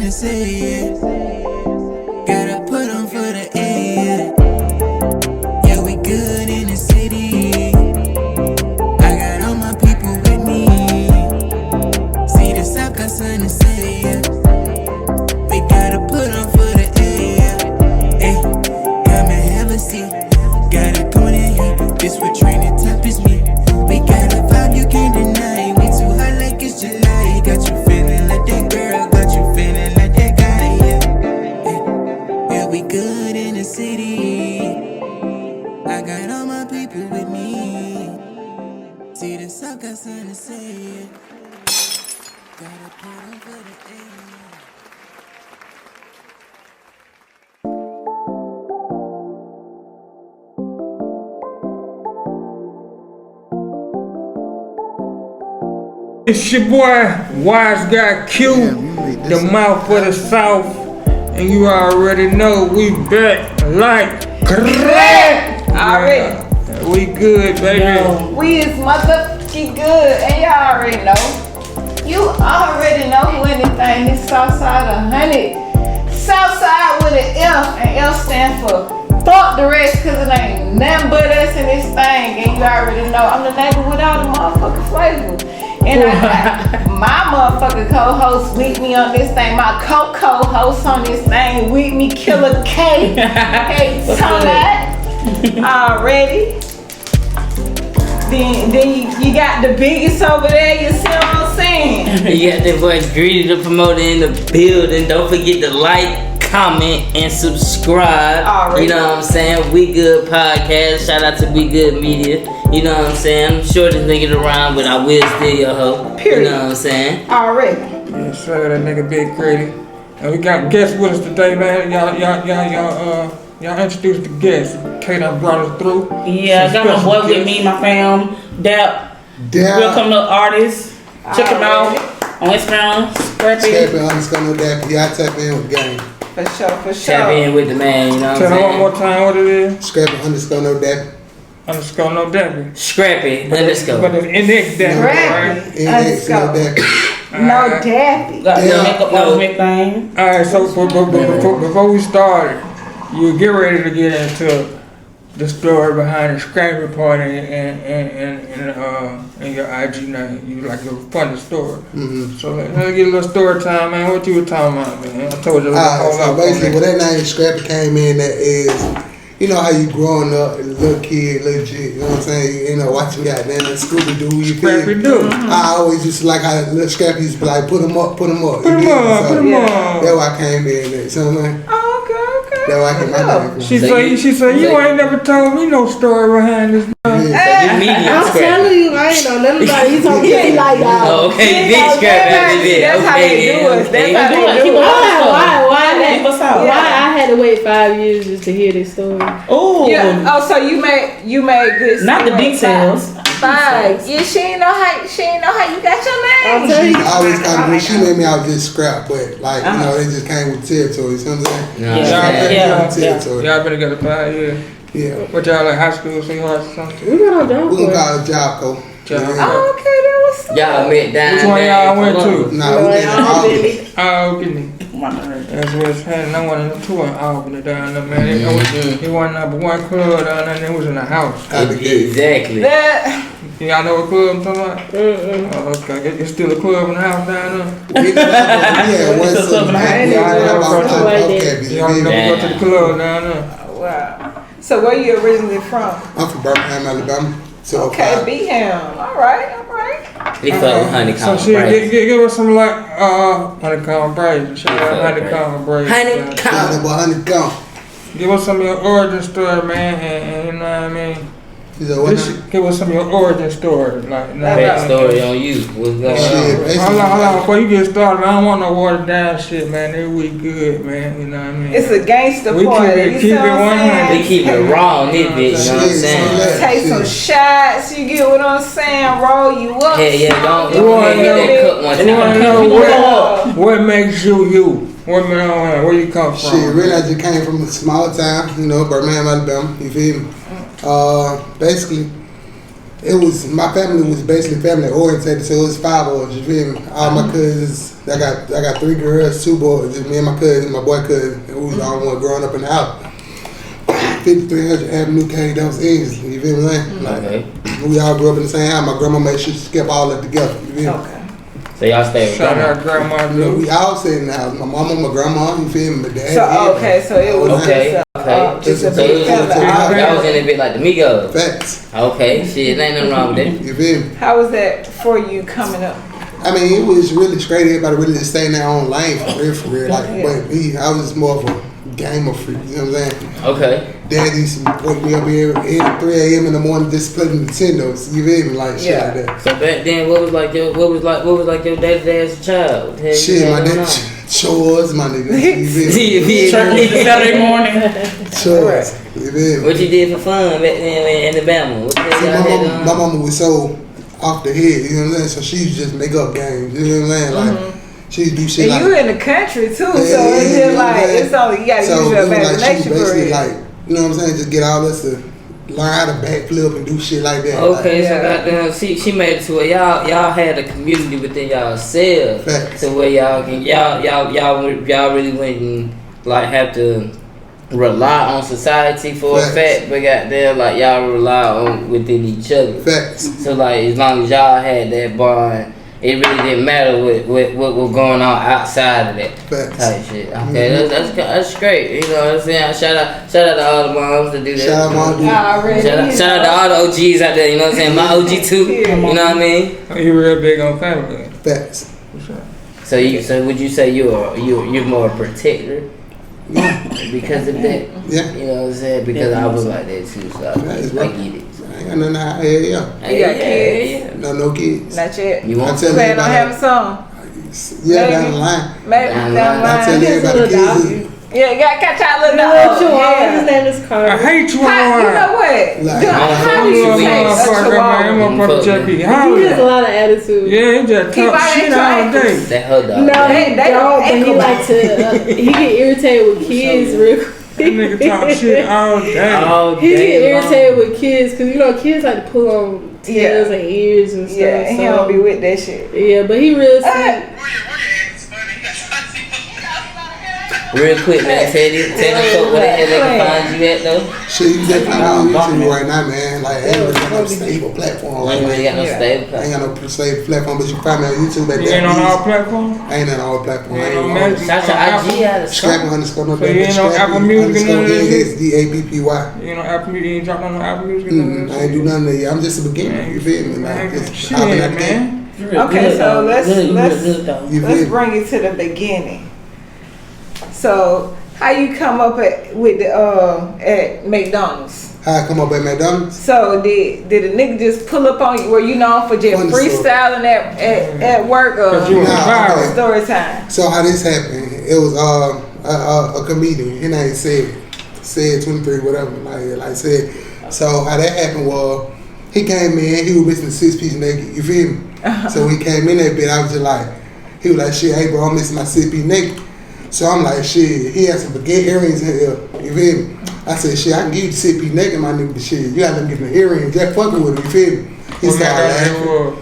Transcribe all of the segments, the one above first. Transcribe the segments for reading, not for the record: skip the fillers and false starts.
to say it. Gotta put on for the A. Yeah, we good in the city. I got all my people with me. See the South got something to say, yeah. We gotta put on for the A. Hey, come and have a seat. Got it going in here. This what training top is me. We got a vibe you can't deny. We too hot like it's July. Got you feeling like that girl. Got you feeling like that guy, yeah. Hey, yeah, we good in the city. I got all my people with me. See the South got something to say, yeah. Gotta put on for the A. It's your boy, Wise Guy Q, the mouth of the South, and you already know we back like crack. Already. Yeah, we good, baby. Yo, we is motherfucking good, and y'all already know. You already know who anything. This Southside 100. Southside with an F, and F stand for fuck the rest, cause it ain't nothing but us in this thing, and you already know I'm the neighbor with all the motherfucking flavors. And I got my motherfucking co-host with me on this thing, my co-host on this thing with me, Killa Kay. Hey, Tony, already. Then you got the biggest over there, you see what I'm saying? You got that boy Greedy the promoter in the building. Don't forget to like, comment, and subscribe. Already. You know what I'm saying? We Good Podcast. Shout out to We Good Media. You know what I'm saying? I'm sure this nigga around, but I will steal your hoe. Period. You know what I'm saying? Already. Yes, sir, that nigga Big Greedy. And we got guests with us today, man. Y'all introduce the guests. Kay done brought us through. Yeah, I got my boy with me, my fam, DAPP. Welcome to artists. Check him out on Instagram. Scrappy underscore no DAPP. Y'all tap in with the game. For sure. Tap in with the man, you know what I'm Tell them one saying? more time what it is. Scrappy underscore no DAPP. Underscore no Dappy. Scrappy underscore. But it's index Dappy, right? Index no Underscore. DAPP. No dappy. Got the Yeah. makeup artist thing. Alright, so before we started, you get ready to get into the story behind the Scrappy part and your IG name. You like your funny story. Mm-hmm. So let's get a little story time, man. What you were talking about, man? I told you. So basically, when that name Scrappy came in, that is, you know how you growing up, little kid, little chick, you know what I'm saying? You know, watching goddamn Scooby-Doo, you feel Scrappy me? Doo. I always used to like how little Scrappy used to be like, put 'em up. Put 'em you on, feel me? So put 'em on. that's why I came in there, so I'm like, Okay. that's why I came my name. She said, you ain't never told me no story behind this. You medium I'm Scrappy. telling you, I ain't know nothing about it. You told me to be like that. Oh, okay, big Scrappy after this. That's how they do us. That's how they do us. Why I had to wait 5 years just to hear this story? Oh, Yeah. Oh, so you made good. not the details. Fine. Yeah, she ain't know how you got your I'm name. telling you. I always kind of, she made me out just scrap, but like, you know, they just came with territory, you know what I'm saying? Yeah. Territory. Y'all been together 5 years. Yeah. What y'all like high school sweethearts or something? We went on John We're gonna Boy. call it Jocko. Oh, okay, that was. Y'all met down Which one there. y'all went to? Nah, we did August. Albany. That's West Hand. I went on the tour in Albany down there, man. It wasn't number one club down there, and it was in the house. Exactly. That. Y'all know what club I'm talking about? Oh, okay. It's still a club in the house down there? We had one son. Y'all never go to the club down there? Wow. So where you originally from? I'm from Birmingham, Alabama. So Okay, Birmingham. All right. He fuck with honeycomb. So shit, give us some like honeycomb braids. Shout out honeycomb braids. honeycomb. Give us some of your origin story, man, and you know what I mean? Give us some of your origin story, like Backstory on you. What's going on? Hold on, before you get started, man, I don't want no watered down shit, man. We good, man. You know what I mean? It's a gangster We party. keep it 100. We keep it raw on this bitch, you know what I'm saying? Take some shots, you get what I'm saying? Roll you up. Yeah, don't You wanna hit that cup one You want to time. know what makes you? Where you come from? Shit, really, I just came from a small town, you know, Birmingham, Alabama. You feel me? Basically, It was, my family was basically family oriented, so it was 5 of us, you feel me? All my cousins, I got 3 girls, 2 boys, just me and my cousin, my boy cousin, and we was the only one growing up in the house. 5300 Avenue K, that was English, you feel me? Like, we all grew up in the same house. My grandma made sure she kept all that together, you feel me? Okay. So y'all stay with Shout grandma. out grandma. We all stayed in the house. My mama, my grandma, you feel me? My dad. So okay, so it was just a So big family. y'all was in a bit like the Migos. Facts. Okay, shit, ain't nothing wrong with that. You feel me? How was that for you coming up? I mean, it was really straight. Everybody really just staying in their own lane for real. Like, but me, I was more of a gamer freak. You know what I'm saying? Okay. Dad used to wake me up here at 3 a.m. in the morning just playing Nintendos. You feel me? Like shit like that. So back then, what was like your day-to-day as a child? Shit, my dad chores, my nigga. You feel me? Church Saturday morning. Chores. You feel me? What you did for fun back then in Alabama? What the hell y'all had on? My mama was so off the head, you know what I'm saying? So she used to just make up games, you know what I'm saying? Like, she used to do shit And like... you in the country too, so it's you just know what like, I'm saying? it's only, you gotta So use your it was like she imagination for basically it. like, you know what I'm saying? Just get all us to learn how to backflip and do shit like that. Okay, like, so goddamn, she made it to where y'all had a community within y'allselves, Facts. to where y'all really wouldn't like have to rely on society for Facts. a fact, but goddamn, like y'all rely on within each other. Facts. So like as long as y'all had that bond, it really didn't matter what was going on outside of that Facts. type shit. Okay, that's great. You know what I'm saying? Shout out to all the moms that do that. Shout out mom, dude. Shout out to all the OGs out there. You know what I'm saying? My OG too. You know what I mean? You real big on family. Facts. So would you say you're more a protector because of that? Yeah. You know what I'm saying? Because I was like that too. So I get it. I ain't got nothing to hide. Yeah. You got kids? No kids. Not yet. You want I tell Plan on everybody- having some? Yeah, down the line. Maybe Down down the the I tell line. everybody kids. Yeah, you gotta catch out a little His dog. name is I Carter. hate you How, you know all. what? Like, How do you say a chihuahua? I'm a fucking JP. He has a lot of attitude. Yeah, he just Keep talk out shit your all ankles. day. that her dog? No, They he don't, but he ankle like to, he get irritated with kids real quick. That nigga talk shit all day. He get irritated with kids, cause you know kids like to pull on tails and ears and stuff. Yeah, he so. don't be with that shit. Yeah, but he real sweet. Real quick, man. Tell them folk where the hell they can find you at though. shit, you definitely on YouTube right now, man. Like, I ain't really got no stable platform right You now. ain't got no stable. I ain't got no stable platform, but you can find me on YouTube at You ain't on DAPP. all platforms? I ain't on all platforms. I You ain't on ain't on Shout out to IG out of Scrappy underscore no So you ain't on Apple Music and none of that shit? DAPPY. You know, Apple Music, you ain't dropped on no Apple Music? I ain't do nothing of that. I'm just a beginner. You feel me? Like, just Shit, hopping out the game. man. Okay, so let's You let's feel me? bring it to the beginning. So how you come up with the at McDonald's? How I come up at McDonald's? So did a nigga just pull up on you? Were you known for just Funny story. freestyling at work or Cause you was viral. story time? So how this happened? It was a comedian. His name said 23 whatever. Like said. So how that happened was he came in. He was missing a 6-piece naked. You feel me? So he came in that bit. I was just like, he was like, shit, hey bro, I'm missing my 6-piece naked. So I'm like, shit. He had some baguette earrings in here. You feel me? I said, shit, I can give you the 6-piece naked, my nigga. But shit, you gotta let me get the earrings. Just fucking with him. You feel me? He What started McDonald's laughing. do?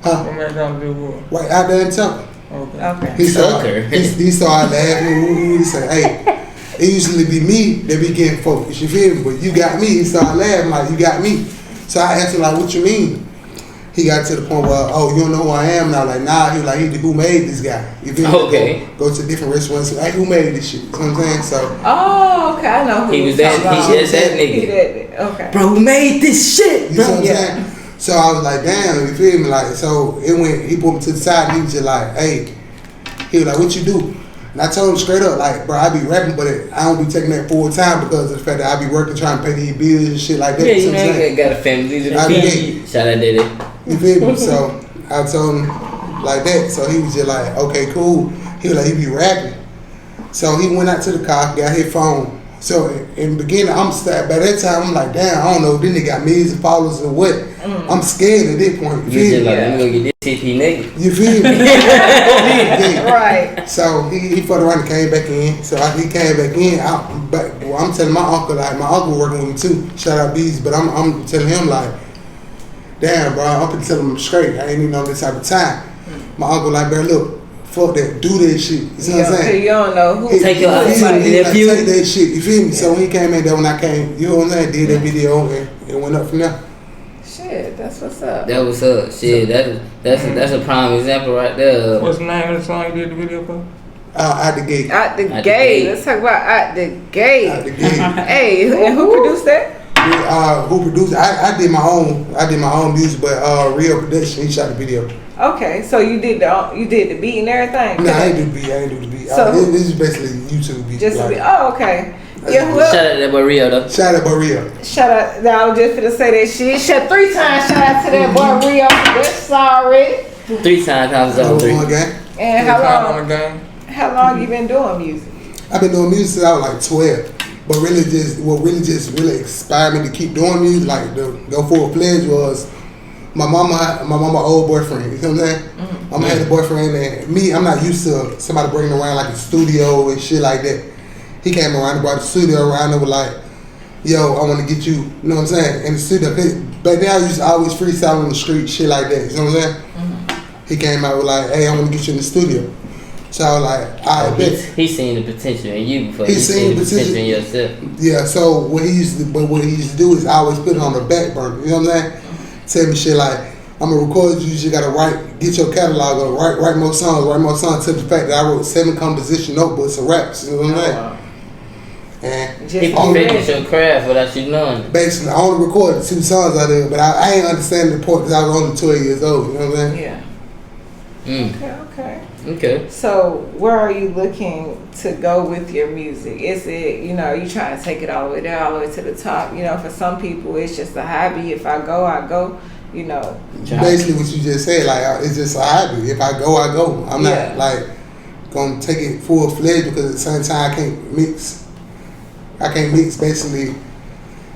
Huh? What McDonald's do? Right out there in Temple. Okay. Okay. He started, Sucker. he started laughing. He said, hey, it usually be me that be getting focused, you feel me? But you got me. He started laughing like, you got me. So I asked him like, what you mean? He got to the point where, oh, you don't know who I am? And I was like, nah. He was like, who made this guy? You feel me? Okay. Go to different restaurants. Hey, who made this shit? You know what I'm saying? So, Oh, okay, I know who He was that He nigga. that. Okay. Bro, who made this shit, you know what I'm Yeah. saying? So I was like, damn, you feel me? Like, so it went, he pulled me to the side and he was just like, hey, he was like, what you do? And I told him straight up, like, bro, I be rapping, but I don't be taking that full time because of the fact that I be working trying to pay these bills and shit like that. Yeah, You you know what I'm saying? know, got a family to I feed. did. Shout out Diddy. You feel me? So I told him like that. So he was just like, okay, cool. He was like, he be rapping. So he went out to the car, got his phone. So in the beginning, by that time, I'm like, damn, I don't know, then they got millions of followers or what. I'm scared at that point. You You feel just me? like, let me go get this TP nigga. You feel me? Yeah. Right. So he fucked around and came back in. So he came back in. I'm telling my uncle, like, my uncle working with me too. Shout out Bees. But I'm telling him, like, damn, bro, I'm gonna tell him straight. I ain't even on this type of time. My uncle like, bro, look, fuck that, do that shit. You see what I'm saying? You don't know who. Take your opportunity, like, take that shit. You feel me? So when he came in, that when I came, you know what I'm saying? Did that video and went up from there. Shit, that's what's up. That was up. Shit, that's a prime example right there. What's the name of the song you did the video for? Out the gate. Out the gate. Let's talk about Out the Gate. Out the gate. Hey, and who produced that? Who produced it? I did my own music, but Real Production, he shot the video. Okay, so you did the beat and everything? No, I ain't do the beat. So this is basically YouTube beat. Just like, okay. Yeah, who else? Shout out to that boy Rio though. Shout out to Rio. Shout out. I was just finna say that shit. Shout 3 times. Shout out to that boy Rio. That's already. 3 times on 3. And how long you been doing music? I've been doing music since I was like 12. But what really inspired me to keep doing music, like to go full-fledged, was my mama old boyfriend. You know what I'm saying? Mm-hmm. Mama had a boyfriend, and me, I'm not used to somebody bringing around like a studio and shit like that. He came around and brought the studio around and was like, yo, I want to get you know what I'm saying, in the studio. Back then I used to always freestyle on the street, shit like that. You know what I'm saying? Mm-hmm. He came out with like, hey, I want to get you in the studio. So I was like, I bet. He seen the potential in you before he you seen the potential in yourself. Yeah, so what he used to do is I always put it on the back burner. You know what I'm saying? Tell me shit like, I'm gonna record you just gotta get your catalog or write more songs to the fact that I wrote 7 composition notebooks of raps. You know what I'm saying? Wow. And he perfected your craft without you knowing. Basically, I only recorded 2 songs out there, but I ain't understanding the point because I was only 12 years old. You know what I'm saying? Yeah. Okay. So where are you looking to go with your music? Is it, you trying to take it all the way down, all the way to the top? For some people it's just a hobby. If I go, I go. Basically what you just said, like it's just a hobby. If I go, I go. I'm not like gonna take it full-fledged because at the same time I can't mix basically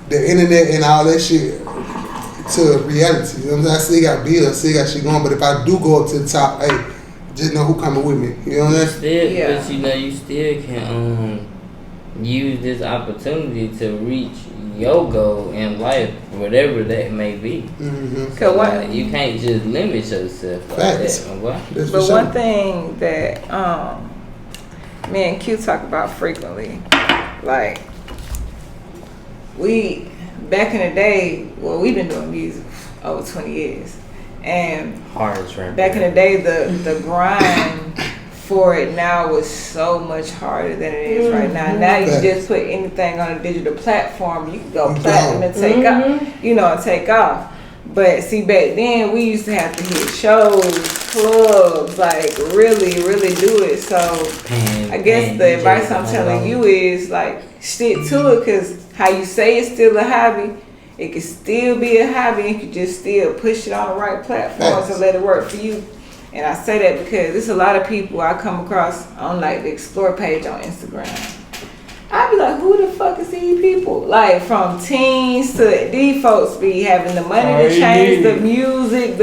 the internet and all that shit to reality. You know what I'm saying? I still got bills, still got shit going, but if I do go up to the top, hey, just know who coming with me. You know what I'm saying? But you still can use this opportunity to reach your goal in life, whatever that may be. Mm-hmm. So you can't just limit yourself like that. But one thing that me and Q talk about frequently, like we back in the day, we've been doing music over 20 years. And back in the day, the grind for it now was so much harder than it is right now. Now you just put anything on a digital platform, you can go platinum and take off, and take off. But see, back then we used to have to hit shows, clubs, like really, really do it. So I guess the advice I'm telling you is like stick to it, because how you say it's still a hobby. It can still be a hobby, and you can just still push it on the right platforms and let it work for you. And I say that because there's a lot of people I come across on like the Explore page on Instagram. I be like, who the fuck is these people? Like from teens to these folks be having the money to change the music,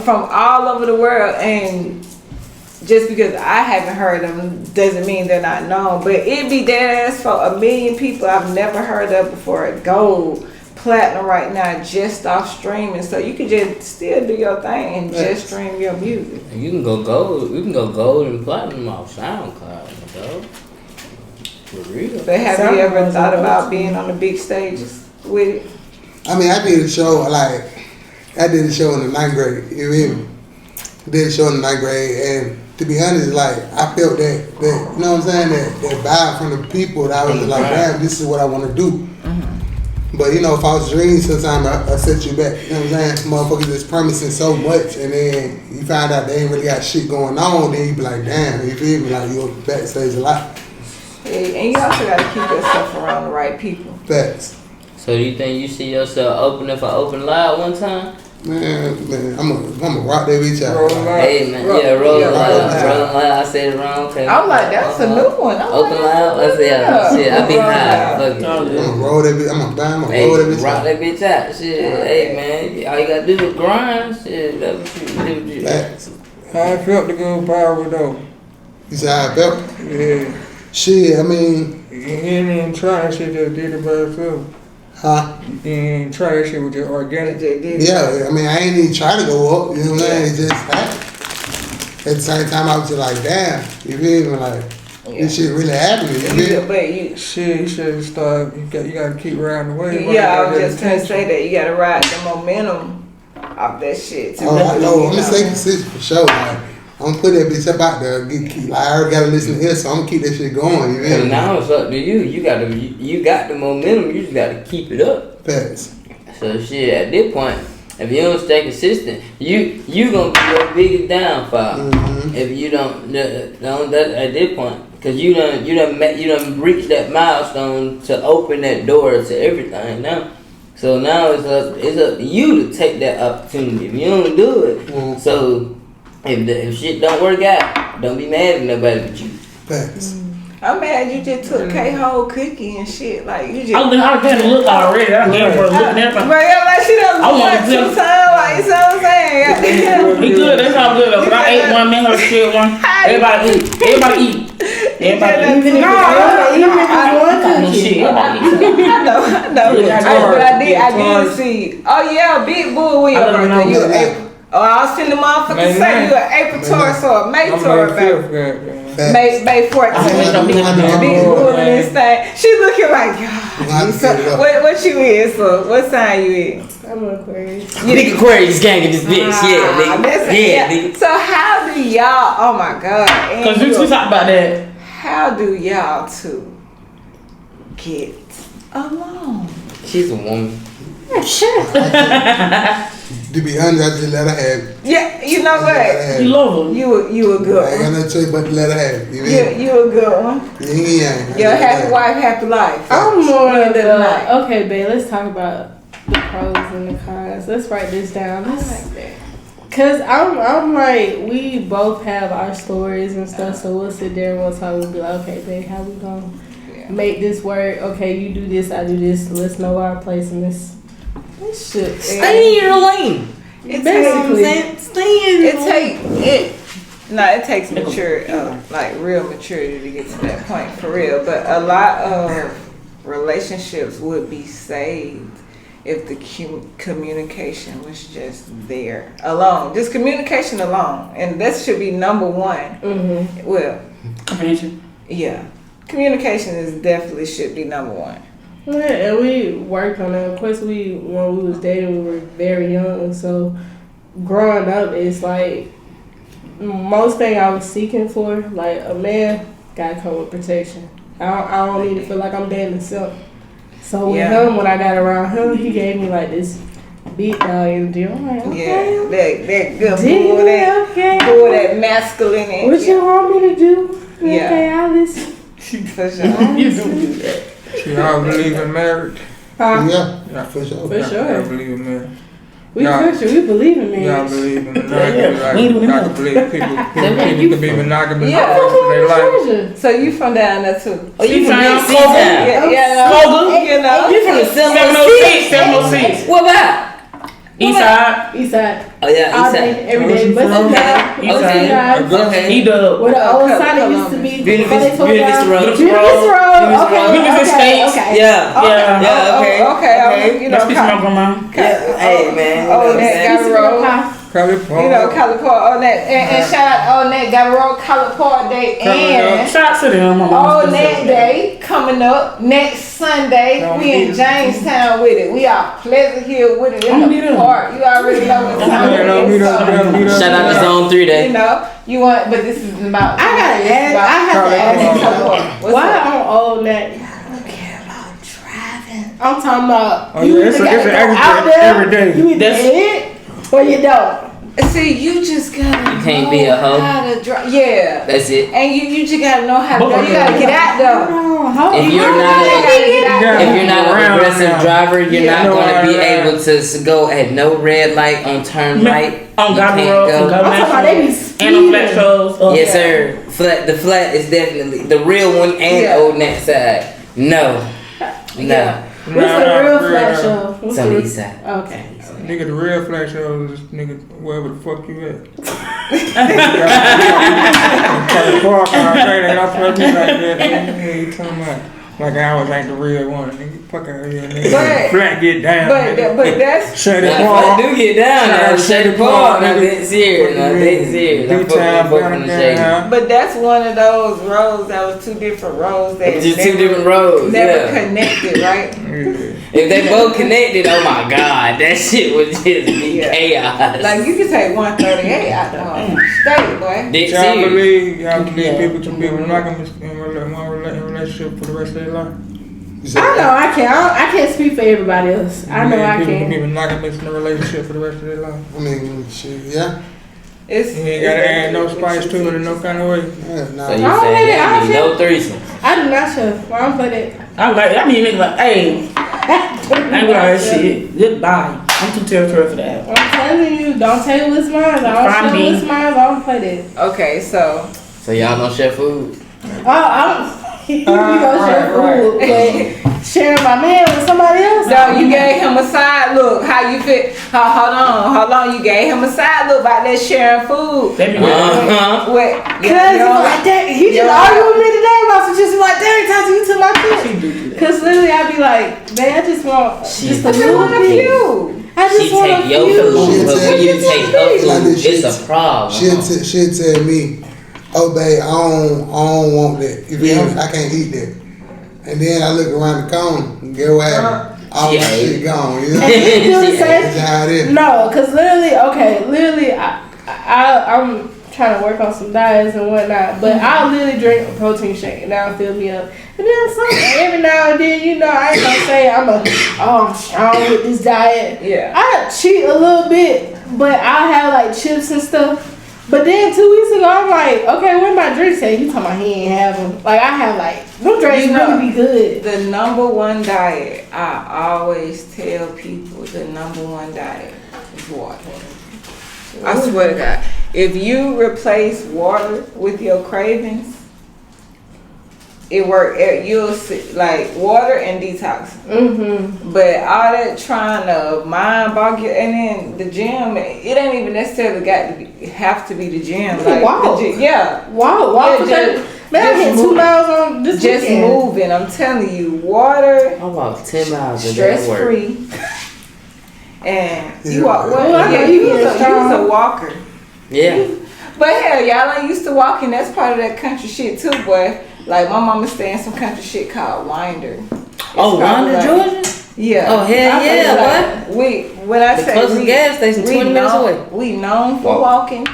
from all over the world. And just because I haven't heard of them doesn't mean they're not known. But it be dead ass for 1 million people I've never heard of before. Gold, platinum right now, just off streaming. So you can just still do your thing and just stream your music. And you can go gold. We can go gold and platinum off SoundCloud, though. For real. But have you ever thought about being on the big stages with it? I mean, I did a show in the 9th grade. You hear me? Did a show in the 9th grade, and to be honest, like I felt that you know what I'm saying, that vibe from the people that I was like, damn, this is what I want to do. Mm-hmm. But if I was dreaming, sometimes I set you back. You know what I'm saying? Motherfuckers is promising so much, and then you find out they ain't really got shit going on. Then you be like, damn, you feel me? Like you're backstage a lot. And you also got to keep yourself around the right people. Facts. So you think you see yourself opening for Open Loud one time? Man, I'm gonna rock that bitch out. Hey man, Rolling Loud. I said it wrong. Okay. I'm like, that's a new one. Open Loud. I said, shit, I be high. Fuck it. I'm gonna roll that bitch. I'm gonna roll that bitch. Rock that bitch out. Shit, hey man, all you gotta do is grind. Shit, that's what you do. Facts. How I felt to go power though. You said how I felt? Yeah. Shit, I mean, you ain't even trying, shit just did it by itself. Huh? You ain't try that shit with your organic. Yeah, I mean, I ain't even trying to go up, you know what I'm saying? It just happened. At the same time, I was just like, damn, you feel me? Like, this shit really happening, you feel me? But you, Shit, you should start. You gotta keep riding the wave. yeah, I was just trying to say that you gotta ride the momentum off that shit. To Oh, I really, know. you I'm gonna stay consistent for sure. Like, I'm gonna put that bitch up out there. Like, I already gotta listen to this, so I'm gonna keep that shit going. You feel And me? now it's up to you. You got the momentum. You just gotta keep it up. Facts. So shit, at this point, if you don't stay consistent, you gonna be your biggest downfall. Mm-hmm. If you don't at this point, cause you done reached that milestone to open that door to everything now. So now it's up to you to take that opportunity. If you don't do it, so if shit don't work out, don't be mad at nobody but you. Facts. I'm mad you just took K-Hole cookie and shit. Like, you just. I was getting a look already. I gave her a look and everything. But yeah, like she done I looked wanna like tell- 2 times. Like, you see what I'm saying? He good, that's all good though. But I ate one, man, her shit one. Everybody eat. Everybody eat. Everybody eat. Even if No, one no cookie. shit. Everybody eat. I know. But I did see. Oh yeah, Big Bull Will I don't know. birthday. You an April. Oh, I was telling the motherfuckers say you an April Taurus or a May Taurus, baby. Facts. May 14th. Big Bull in this thing. She looking like, have to so, get it up. what you is? So what sign you is? I'm an Aquarius. Big Aquarius gang in this bitch, yeah, nigga. Yeah, nigga. So how do y'all? Oh my god! And Cause we talked about that. how do y'all two get along? She's a woman. To be honest, I just let her have it. Yeah, you know what? You love her. You a I good ain't one. got nothing to tell you but to let her have it. You feel me? You a good one. Yeah. Your happy wife, happy life. I'm more End of of the night. okay, babe, let's talk about the pros and the cons. Let's write this down. I like that. Cause I'm like, we both have our stories and stuff, so we'll sit there and we'll talk and be like, okay, babe, how we gonna make this work? Okay, you do this, I do this. Let's know our place in this shit. Stay in your lane. It Basically. takes it takes mature, like real maturity to get to that point for real. But a lot of relationships would be saved if the communication was just there alone, just communication alone, and that should be number one. Mm-hmm. Well, Comprehension. yeah, communication is definitely should be number one. Yeah, and we worked on that. Of course, when we was dating, we were very young. So growing up, it's like most thing I was seeking for, like a man, gotta come with protection. I don't need to feel like I'm dating myself. So with him, when I got around him, he gave me like this beat dog energy. I'm like, okay, that good bull, that masculine energy. what you want me to do? Yeah. Okay, I'll listen. For sure. You do that. Y'all believe in marriage? Yeah, for sure. For sure. Y'all believe in marriage? We believe in marriage. Y'all believe in monogamy? I believe people can be monogamous Yeah. for their life. Georgia. So you from down there too? Oh, you from found Big C-Town. You know. You from the 706? 706. What about? East side. East side. Oh yeah, All East day, side. every day. But Okay. East side. Okay. He dub. where the old Columbus. side used to be. Beauty before they Vista- tore Beauty down. Vista Road. Beauty Vista Road. Okay. Beauty Vista Estates. Okay. Yeah. Yeah. Yeah. Okay. You know, Let's speak to my grandma. Yeah. Hey man. Oh, that East got road. Road. California. You know, California on that, and shout out on that got road California Day and Shout out to them. My on mama. that day coming up next Sunday. We in Jamestown with it. We are Pleasant Hill with it in the park. You already know what time it is. Shout out to Zone 3 Day. You know, you want, but this is about. I gotta ask. I have to ask you. Why on all that? I don't care about driving. I'm talking about. Oh yeah, it's an accident every day. You either hit or you don't. See, you just gotta. You can't be a hoe. How to drive. Yeah. That's it. And you just gotta know how to drive. You gotta get out though. If you're not an aggressive driver, you're not gonna be able to go at no red light on turn right. On You Guudie can't Road. go. On Guudie I'm talking about they be Road. speeding. And on flat shows. Yes, sir. The flat is definitely the real one and old net side. No. What's the real flash show? It's on the east side. Okay. Nigga, the real flash show is nigga wherever the fuck you at. Like ours ain't the real one. Nigga, fuck out here, nigga. But- Flat get down. nigga. But that's Shut it Now, if I off. do get down now, shake the park. Now, that's serious. Now, that's serious. I'm D-time, fucking the shake. But that's one of those roads that was two different roads that It's just two different roads. never Yeah. connected, right? If they both connected, oh my god, that shit would just be Yeah. chaos. Like you can take 138 out the home. Stay, boy. Dead Y'all serious. believe people can be monogamous in one relationship for the rest of their life? You said I know I can't speak for everybody else. I know I People can be can. monogamous in a relationship for the rest of their life. I mean, shit, yeah. It's You ain't gotta add no spice to it in no kind of way. Yeah, nah. So you I don't saying let it that out means here. no threesome? I do not show. Why don't play that? I mean, nigga like, hey, I ain't with all that shit. Goodbye. I'm too territorial for that. I'm telling you, don't tell what's mine. I Fine, don't share me. what's mine. I don't play that. okay. So So y'all don't share food? We gonna share food, but sharing my man with somebody else. no, you gave him a side look. How you fit? Hold on. You gave him a side look about that sharing food. Let me Uh-huh. What? Cause he was like, dang, he just argued with me today about some shit. He was like, dang, Tati, you took my kid. Cause literally, I'd be like, man, I just want just a I just little want a bit. few. I She just want a take your few. food, but when you take her Like food, this it's shit. a problem. She'll tell me, oh babe, I don't want that. You feel me? I can't eat that. And then I look around the corner and get what happened. All my Yeah. shit gone. You know? And he do the That's same. how it is. No, cause literally, I'm trying to work on some diets and whatnot, but I'll literally drink a protein shake and that'll fill me up. And then every now and then, you know, I ain't gonna say I'm strong with this diet. Yeah. I cheat a little bit, but I have like chips and stuff. But then 2 weeks ago, I'm like, okay, where my drinks at? You talking about he ain't have them? Like I have like them drinks You know, really be good. The number one diet, I always tell people, the number one diet is water. I swear to God, if you replace water with your cravings, it work. You'll see, like water and detox. Mm-hmm. But all that trying to mind bog you, and then the gym, it ain't even necessarily have to be the gym. You can walk. Yeah. Walk Yeah, for just- man, I just hit move. 2 miles on this Just weekend. moving. I'm telling you, water. I walk 10 miles a day Stress at work. free. And Yeah. you walk. Well, I Well, know yeah, you you get was strong. a walker. Yeah. But hell, y'all ain't used to walking. That's part of that country shit too, boy. Like my mama stay in some country shit called Winder. Oh, probably Winder, like- Georgia? Yeah. Oh, hell I yeah, feel like when I The say closest gas station, 20 minutes known, away. We known for Walk. walking.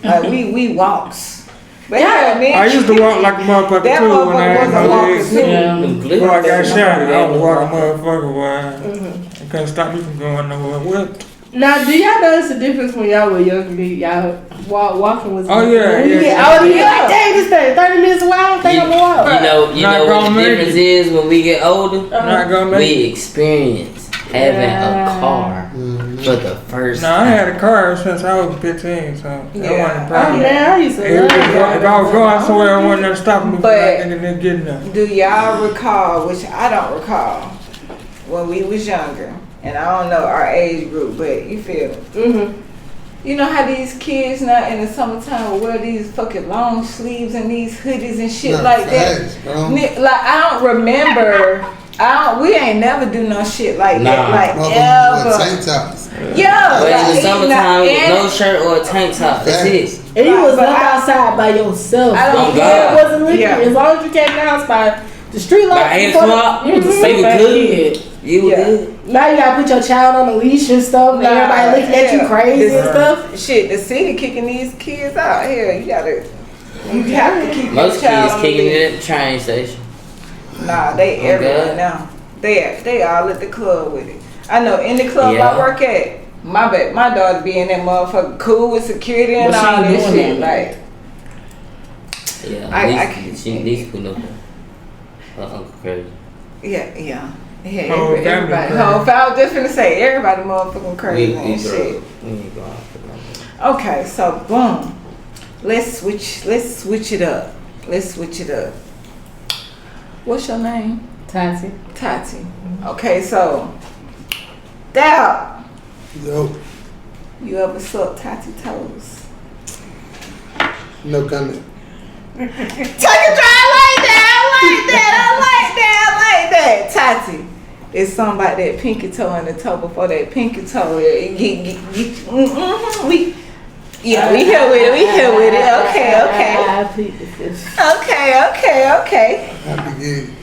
Like we walks. But Yeah, hell, man, I used to walk like a motherfucker that too when I motherfucker had was a my walker legs. too. Yeah. Before I got shot, I was walking walking. motherfucker, boy. I couldn't stop me from going nowhere. What? Now, do y'all notice the difference when y'all were younger? Y'all walking was. Oh, yeah, When you yeah. get older, you get Yeah. like, dang, this thing 30 minutes away. I don't think I'm gonna walk. You Not know what gonna the make difference is when we get older? Not gonna make We experience having Yeah. a car for the first No, I time. had a car since I was 15, so that Yeah. wasn't a Oh problem. man, I used to If love if I was going somewhere, I wasn't stopping me from But- like thinking getting there. Do y'all recall, which I don't recall, when we was younger, and I don't know our age group, but you feel me? Mm-hmm. You know how these kids now in the summertime will wear these fucking long sleeves and these hoodies and shit Nah, like that? facts, bro. Like I don't remember. We ain't never do no shit like that. Nah. Like Motherfuckers with ever. tank tops. Yeah. But in like, the summertime, with and- no shirt or a tank top, that's it. And you was But up I- outside by yourself. I don't The care. air wasn't leaking. Yeah. As long as you came down by the street light. By 8 before the- o'clock, You was a Mhm. safe ass kid. You Yeah. good. Now you gotta put your child on a leash and stuff. And everybody looking at you yeah. crazy and stuff. Shit, the city kicking these kids out here. You have to keep Most your child kids on kicking the leash. it at the train station. Nah, they Oh, everywhere God. now. They all at the club with it. I know in the club Yeah. I work at, my daughter be in that motherfucker cool with security and But she all ain't this doing shit. that. Like Yeah, I at can't- least these people know her uncle crazy. yeah. Whole family Everybody. crazy. Whole family. I was just finna say everybody motherfucking crazy We and grow shit. up. We ain't going out for nothing. Okay, so boom. Let's switch it up. What's your name? Tati. Tati. Okay, so DAPP, Yo, you ever suck Tati toes? no comment. Take a drive like that. like that. Tati, it's something about that pinky toe and the toe before that pinky toe. We here with it. Okay. I begin.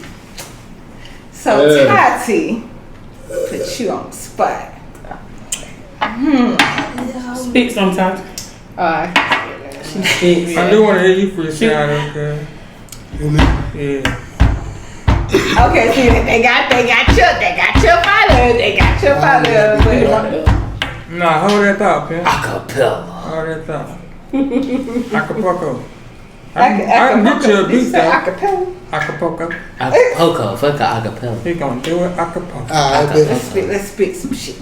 So Tati, put you on the spot. Speak sometime. Alright. She speaks. I do want to hear you freestyle, okay? You know? Yeah. Okay, see, they got your father, but Nah, hold that thought, man. Acapella. Hold that thought. Acapulco. I can get you a beat, though. acapella. Acapulco. Acapulco. Fuck acapella. He gonna do it acapulco. Let's spit some shit.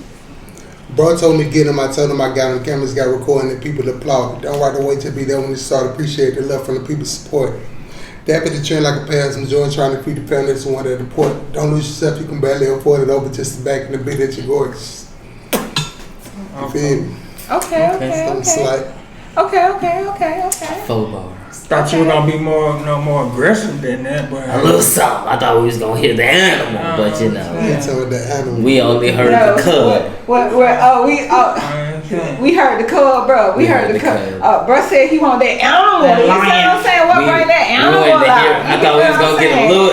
Bro told me to get him. I told him I got him. Cameras got recording and people applaud. Don't right away to be there when it start. Appreciate the love from the people's support. DAPP the trend like a pass. I'm enjoying trying to feed the families and one that report. Don't lose yourself. You can barely afford it over just the back and the bit that you're gorgeous. You feel me? Okay. Slight. Okay. Faux bar. Thought you were gonna be more aggressive than that, but A little something. I thought we was gonna hear the animal, but you know, Yeah, tell the animal. we only heard the cub. We heard the cub, bro. We heard the cub. Bro said he want that animal. You see what I'm saying? What bring that animal out? I thought we was gonna get a little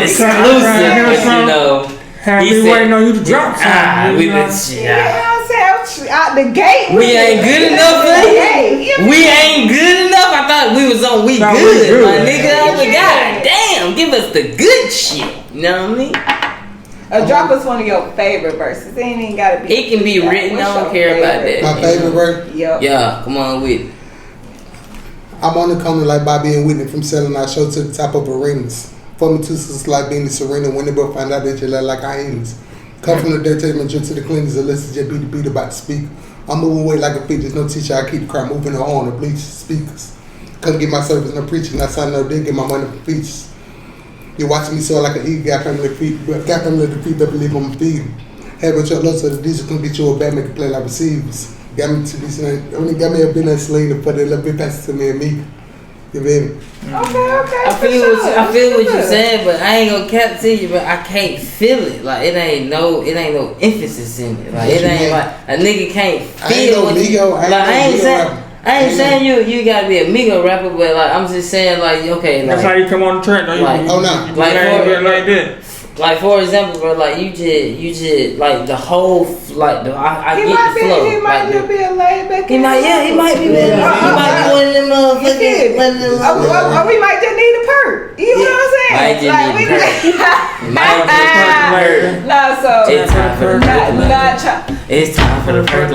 exclusive, but you know, had me waiting on you to drop something. we You know what I'm saying? Out the gate. We ain't good enough for you. We ain't good enough. I thought we was on. We good, my nigga. We God damn, give us the good shit. You know what I mean? Drop us one of your favorite verses. It ain't even gotta be. It can be written. I don't care about that. My favorite verse? Yep. Yeah, come on with it. I'm on the corner like Bobby and Whitney from selling our show to the top of arenas. For me, two sisters like being the Serena. When they both find out that you look like hyenas. Come from the dirt to the drip to the cleaners, and listen just beat the beat about to speak. I'm moving weight like a feet, there's no teacher, I keep the crowd moving the horn, the bleach speakers. Couldn't get my service, no preaching, I signed no dick, get my money for features. You're watching me soar like an eagle, got family feet, but believe I'm feet. Have a truck low so the diesel can get you a bad, make a play like receivers. Got me to be only got me a business lane to put a little bit past to me and me. You feel me? Okay. I feel what you're saying, but I ain't gonna cap to you, but I can't feel it. Like it ain't no emphasis in it. Like it ain't like a nigga can't feel what you, like I ain't saying you gotta be a Migo rapper, but like I'm just saying like okay, that's like, how you come on the track. Like, like that. Like for example, bro, like you just like the whole I get the flow. He might just be a laid back. He might be one of them motherfuckers. We might just need a perk. You know what I'm saying? Might just need a perk. Nah, so it's time for the perk. It's time for the perk.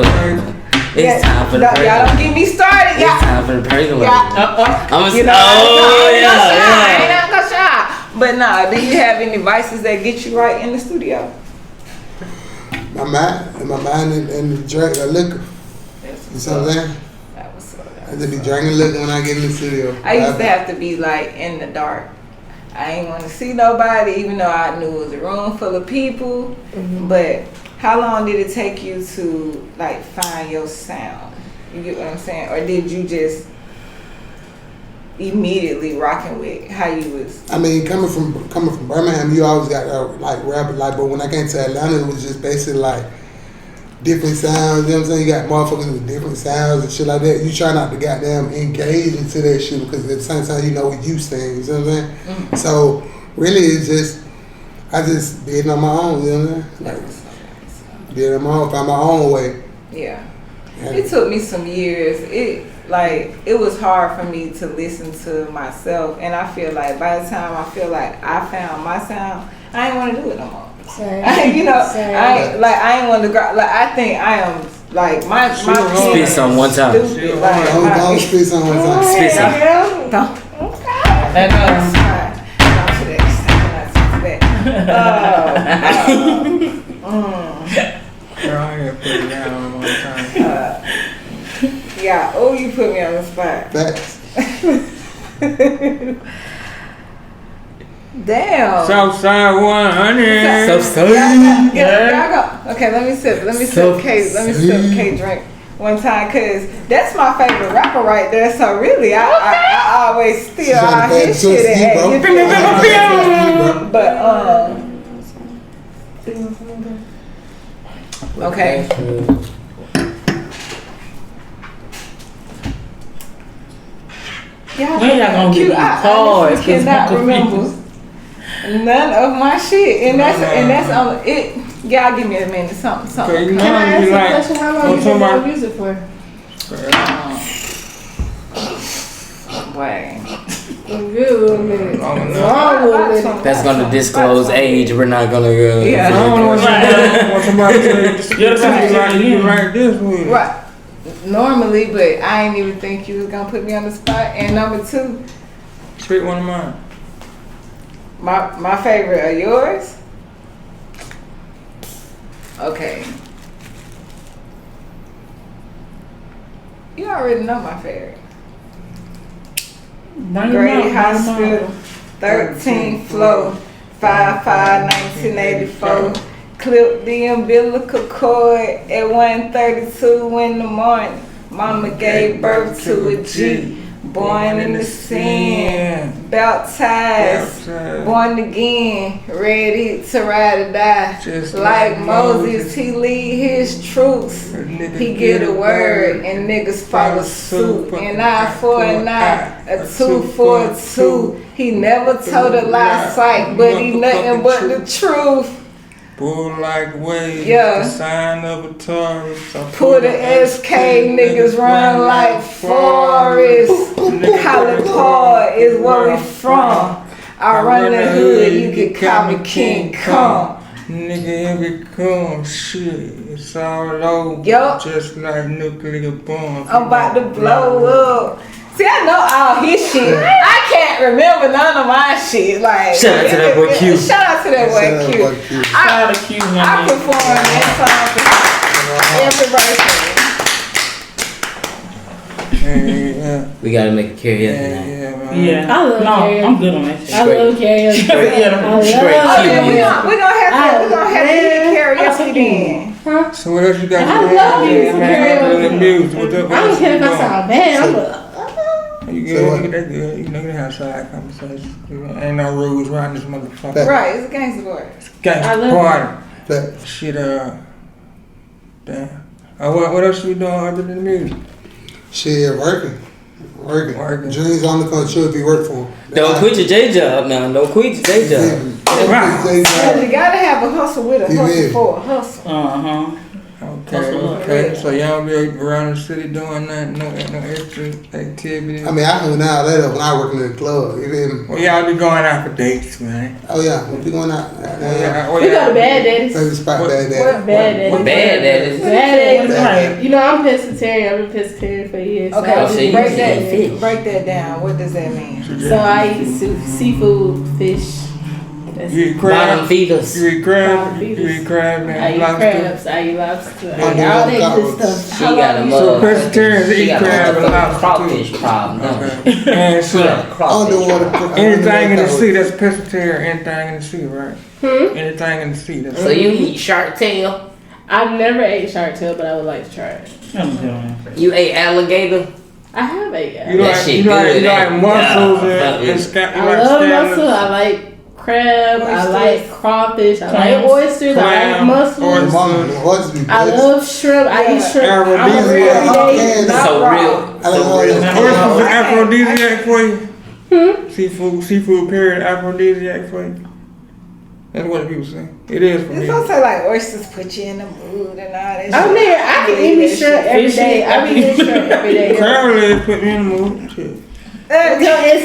It's time for the perk. Y'all don't get me started. It's time for the perk. I'm ain't not gonna shy. But nah, do you have any vices that get you right in the studio? My mind and the drink, the liquor. You see what I'm saying? That was so I just be drinking liquor when I get in the studio. I used to have to be like in the dark. I ain't want to see nobody, even though I knew it was a room full of people. Mm-hmm. But how long did it take you to like find your sound? You get what I'm saying? Or did you just immediately rocking with how you was? I mean, coming from Birmingham, you always got like rap like, but when I came to Atlanta, it was just basically like different sounds. You know what I'm saying? You got motherfuckers with different sounds and shit like that. You try not to goddamn engage into that shit because at the same time, you know, we use things. You know what I'm saying? Mm-hmm. So really, it's just I just did it on my own. You know what I'm saying? Like, did it on my own, found my own way. Yeah. It took me some years. It was hard for me to listen to myself, and I feel like by the time I feel like I found my sound, I ain't want to do it no more. I ain't want to like I think I am like my spit some one time. Don't spit some one time. Spit some. Don't. Okay. Girl, I gotta put it down one time. Yeah, you put me on the spot. Facts. Damn. Southside 100. Southside. Yeah. Okay, let me sip K drink. one time, cause that's my favorite rapper right there. So really, I always steal all his shit and but okay. Y'all When y'all gonna get I cards? honestly cannot remember none of my shit, and that's on it. Y'all give me a minute, something. Okay, you know, Can I ask you you a like, question? How long you been somebody, doing music for? Wait. Good minute. Long enough. Long minute. That's gonna disclose age. We're not gonna. Yeah. I don't want somebody to say, you like this one. Right. Normally, but I ain't even think you was gonna put me on the spot. And number 2, Pick one of mine. my favorite are yours. Okay. You already know my favorite. Grady Hospital, 13 flow, 5/5/1984. Clipped the umbilical cord at 1:32 in the morning. Mama gave birth to a G. Born in the sin, baptized, born again, ready to ride or die. Just like Moses, he lead his troops. He get a word and niggas follow suit. An eye for an eye, a tooth for a tooth. He never told a lie, sight, but he nothing but the truth. Bull like waves, Yeah. the sign of a Taurus. Pull the SK, niggas run like Forrest. College Park is where we from. I run the hood, you can call me King Kong. Nigga, every come shit, it's all low. Yup. Just like nuclear bombs. I'm about to blow up. See, I know all his shit. I can't remember none of my shit. Like, Shout out to that boy Q. Shout out to that boy Q. Shout out to Q, my I man. perform that song for every birthday. Yeah. We gotta make a karaoke now. Yeah, man. Yeah. I love no, karaoke. I'm good on that shit. I love karaoke. Straight. I love Straight. Okay, karaoke. we're gonna have to do karaoke then. Huh? So what else you got? I love me some man, karaoke. music. What I don't care if I sound bad. I'm like, You So what? good? That's good. You know, you can have side conversations. Ain't no rules around this motherfucker. Right, it's a gangster boy. Gangsta I love party. Facts. Shit, damn. What else we doing other than music? Shit, working. Dreams on the country if you work for him. Don't quit your day job now. Don't quit your day job. You gotta have a hustle with a You hustle did. for a hustle. Okay. So y'all be around the city doing nothing, no extra activities. I mean, I hung out later when I working in the club. You feel me? Well, y'all be going out for dates, man. Oh yeah, we going out. we go to Bad Daddy's. Favorite spot, Bad Daddy. Bad Daddy's. Bad Daddy's. Bad Daddy's. Bad. You know, I'm pescatarian. I've been pescatarian for years. Okay, Oh, so you break eat fish. that down. What does that mean? So I eat seafood, fish. That's You eat Bottom crab? feeders. You eat crab? Bottom You feeders. eat crab I and eat lobster? crabs. I eat lobster. I eat Oh, all that yeah. good stuff. She got a So mother. pescatarians She eat got a crab and motherfucking lobster crawfish too. problem. don't she? Okay. And She got a so, crawfish Underwater. problem. anything in the sea that's pescatarian, anything in the sea, right? Hmm? Anything in the sea that's So you eat shark tail? I've never ate shark tail, but I would like to try it. I'm doing You ate alligator? I have ate You it. That like, shit you like, good, you like ain't it? mussels Yeah. and scallops. I love mussel. I like crab. I like crawfish. I like Clams. oysters. I like Clam, mussels. oysters. I love shrimp. I eat shrimp. I'm a Aphrodisiac. every day. So real. I like So all real. that. Oysters an aphrodisiac for you? Seafood period aphrodisiac for you? That's what people say. It is for It's me. supposed to say like oysters put you in the mood and all that shit. I mean, I can eat me shrimp every day. I be eating shrimp every day. Crab legs put me in the mood. Shit. And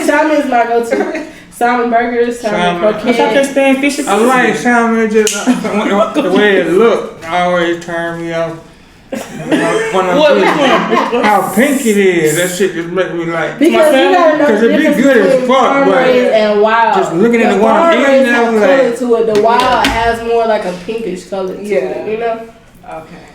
salmon is my go-to. Salmon burgers, salmon Salmon. I can't croquettes. stand fish and I like salmon, just the way it look always turn me off. How pink it is, that shit just make me like. Because you gotta know Cause the it be difference good as between fuck, farm but raised and wild. just looking at the one farm I'm eating raised now, have like- color to it. The wild has more like a pinkish color to Yeah. it, you know? Okay.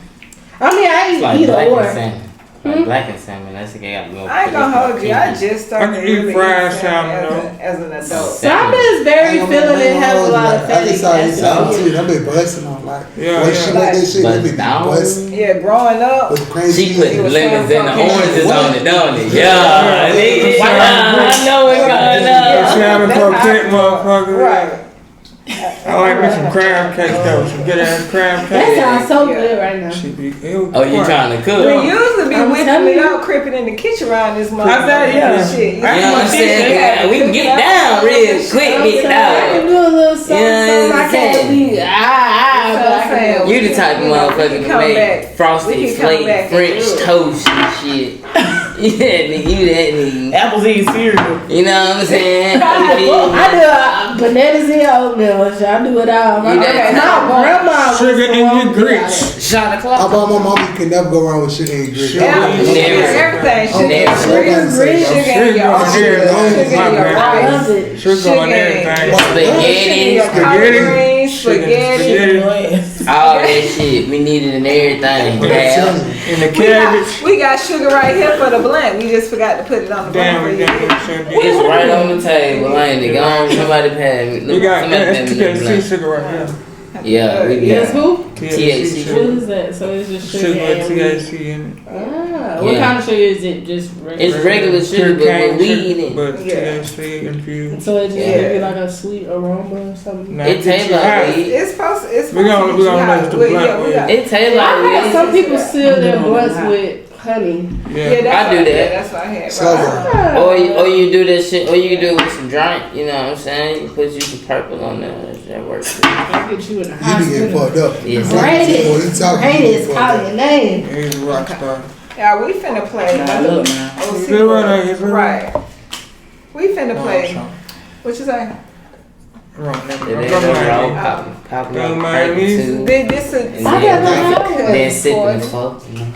I mean, I eat Like either black or. and salmon. Like blackened salmon, that's the got more. I ain't gonna hold you. I just started I can eat really fried eating salmon, as an adult. Salmon is very filling and has a lot of I fatty just started eating salmon acids. too. That be busting on like. Yeah, when yeah. she make that shit, that be busting. Yeah, growing up, With cream She cheese. put the lemons and the oranges on it, don't it? Yeah. Yeah, nigga. I know what's going on. Salmon That's croquette, how I grew up. motherfucker. Right. I like me some crab cake though. Some good ass crab That cake. sounds so good right now. She be. Oh, you trying to cook? We usually be I'm whipping telling it you. up, creeping in the kitchen around this month. I said, yeah. Shit. You know what I'm saying? We can get down real quick, get I can down. do a little something, Yeah, something. I can't be, but I can do. You the type of motherfucker to make frosted flake French toast and shit. Yeah, nigga, you that nigga. Appleseed cereal. You know what I'm saying? I do bananas in oatmeal. I do it all. My You that grandma was Sugar in your wrong. grits. Shot I bought my mom. You can never go wrong with sugar and grits. Sugar. Everything. Never. Sugar in your Sugar sugar in your I rice. love it. Sugar on everything. Spaghetti, Spaghetti. Spaghetti. all that shit. We needed in everything. Yeah. And the cabbage. We got sugar right here for the blend. We just forgot to put it on the Damn, we blend. got some It's right on the table, ain't it? Go on, somebody pay me. We got Somebody that's pay me the THC blunt. sugar right here. Yeah, we Yes, got who? THC What sugar. is that? So it's just sugar Sugar and weed. THC in it. Ah, what Yeah. kind of sugar is it? Just regular? It's regular sugar, but cane with weed sugar, in it. but Yeah. THC infused. So it just Yeah. give you like a sweet aroma or something. Now, It get tastes you like high. weed. It's supposed to. It's We gonna- we gonna mess the blunt with it. It tastes I like had weed. some people seal their blunts with honey. Yeah, Yeah. that's I do what- that. Yeah, that's what I had. So, Right. Or you do that shit, or you do it with some drink, you know what I'm saying? You put you some purple on there, that works. I'll get you in the You be getting hospital. fucked up. Yes. Greatest, greatest, call your name. He's a rock star. Yeah, we finna play. Nah, look, man. Oh, You good right now, you good? Right. We finna play. Oh, What you say? Right, And nigga. then they're all Right. popping Don't up, mind breaking me. too. This is. And I got then, no then sipping Recording. the folk, you know.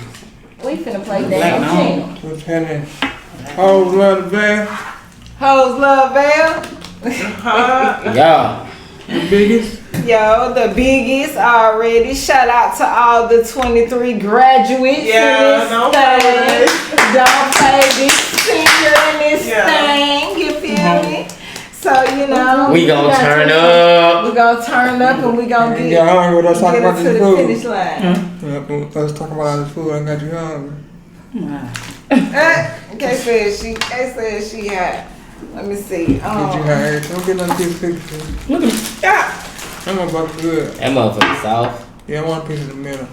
We finna play Black damn on. king. What's happening? Oh, love the band. Hoes love Val. Yeah. The biggest. Yo, the biggest already. Shout out to all the 23 graduates Yeah, in no this thing. Don't play this senior in this Yeah. thing. You feel me? So, you know. We gonna turn up. We gonna turn up and we gonna get, Yeah, hungry with us get talking it about to this the food. finish line. Yeah, us talking about all this food. I got you hungry. Kay said she had. Let me see. Get you hungry. Don't get another piece of pizza. Look at me. Yeah. I'm about good. That motherfucker soft. Yeah, I want a piece in the middle.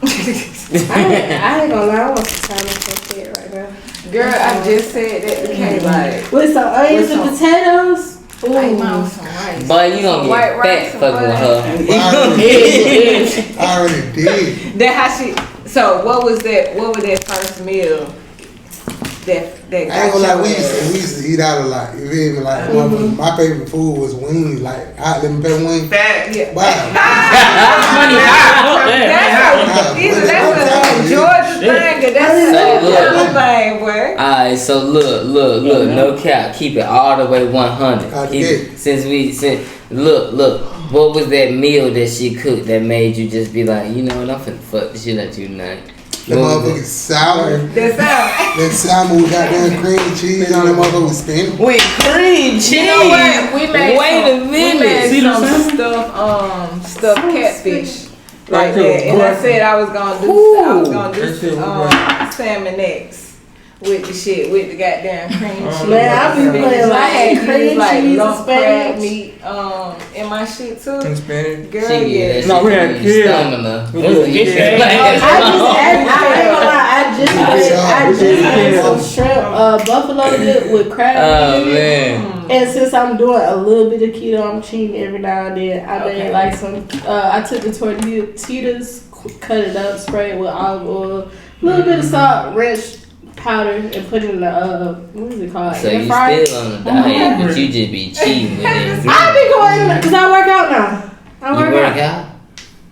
I ain't gonna lie, I want some China croquette right now. Girl, I just said that to Kay like. With some onions With and some- potatoes. Ooh. I want some rice. But you gonna White get rice fat and fucking with butter. her. I already did. That how she. So what was that? What was that first meal? That I ain't got gonna lie, your we ass? used to eat out a lot. You feel me? Like my favorite food was wings, like hot lemon pepper wings. Fat. Yeah. Wow. Money high. Up there. That's a Georgia thing. 'Cause that's So, a look. thing, boy. Alright, so look, no cap, keep it all the way 100. I Keep did. it, look, what was that meal that she cooked that made you just be like, you know what, I'm finna fuck the shit out you tonight? The What was motherfucking it? salmon. That's how. That salmon with goddamn cream cheese on that motherfucking spinach. With cream cheese. You know what? We made Wait some, a We made minute. some stuffed catfish. Like Like that. And I what? said I was gonna do That's it, salmon eggs with the shit, with the goddamn cream cheese. Man, I be playing I like had cream used like cheese and lump crab spinach. meat in my shit too. In Spanish. Girl, She yeah. get that No, shit we had give you kids. stamina. We What was did you kids. saying? I just made some buffalo dip with crab Oh meat in it. man. And since I'm doing a little bit of keto, I'm cheating every now and then. I made like some. I took the tortillas, cut it up, sprayed with olive oil, a little bit of salt, ranch powder, and put it in the what is it called? So Air you fryer. still on the diet, but you just be cheating with it. I be going because I work out now. I You work work out. out?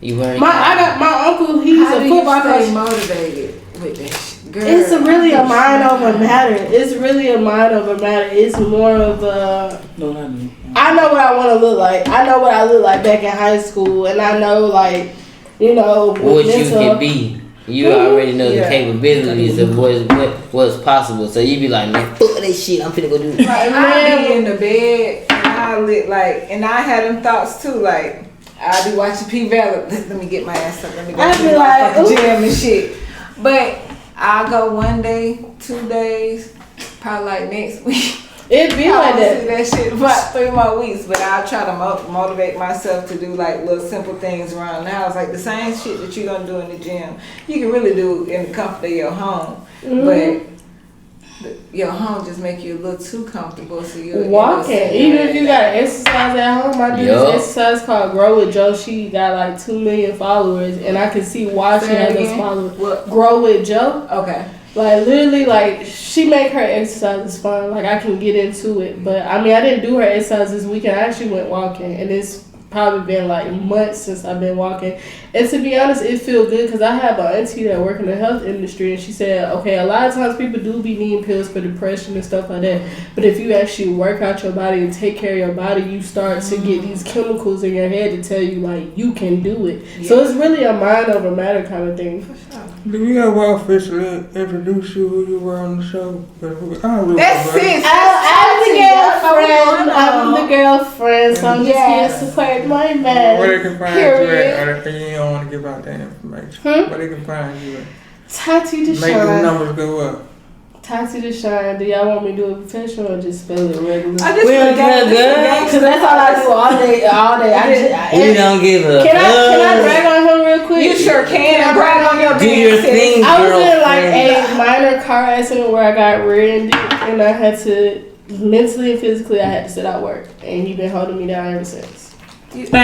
You work I out? got my uncle. He's How a do you football stay coach. motivated with that shit? Girl. It's really a mind over matter. It's really a mind over matter. It's more of a. No, not me. I know what I want to look like. I know what I look like back in high school, and I know like, you know, with What you mental- can be. You already know the capabilities of what's possible. So you be like, man, fuck that shit. I'm finna go do it. Like, I be in the bed and I and I had them thoughts too. Like, I be watching P Valley. Let me get my ass up. Let me go to the fucking gym and shit. But I go 1 day, 2 days, probably like next week. It be like that. That shit about 3 more weeks, but I'll try to motivate myself to do like little simple things around the house, like the same shit that you're gonna do in the gym. You can really do in the comfort of your home, but your home just make you a little too comfortable. So you walking, even if you got to exercise at home. I do this exercise called Grow with Joe. She got like 2 million followers, and I can see why she has those followers. What? Grow with Joe. Okay. Like literally, like she make her exercises fun. Like I can get into it, but I mean, I didn't do her exercise this weekend. I actually went walking, and it's probably been like months since I've been walking. And to be honest, it feels good because I have an auntie that work in the health industry, and she said, okay, a lot of times people do be needing pills for depression and stuff like that. But if you actually work out your body and take care of your body, you start to get these chemicals in your head to tell you like you can do it. Yeah. So it's really a mind over matter kind of thing. For sure. Do we ever officially introduce you who you were on the show? That's it. I'm the girlfriend. I'm the girlfriend. So I'm just here to support my man. Where they can find you at? Or you don't want to give out that information. Where they can find you at? Tati Deshaun. Make the numbers go up. Tati Deshaun. Do y'all want me to do it professional or just spell it regular? I just feel good because that's all I do all day. We don't give a Can I brag on him real quick? You sure can. I brag on your do your thing, I was in like a minor car accident where I got rear-ended, and I had to mentally and physically I had to sit out work, and he been holding me down ever since. Thank you.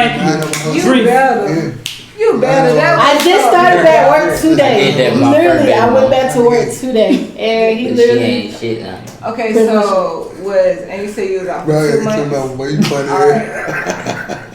You better. You better. I just started at work today. Literally, I went back to work today, and he literally. Shit now. Okay, so and you say you was out for 2 months.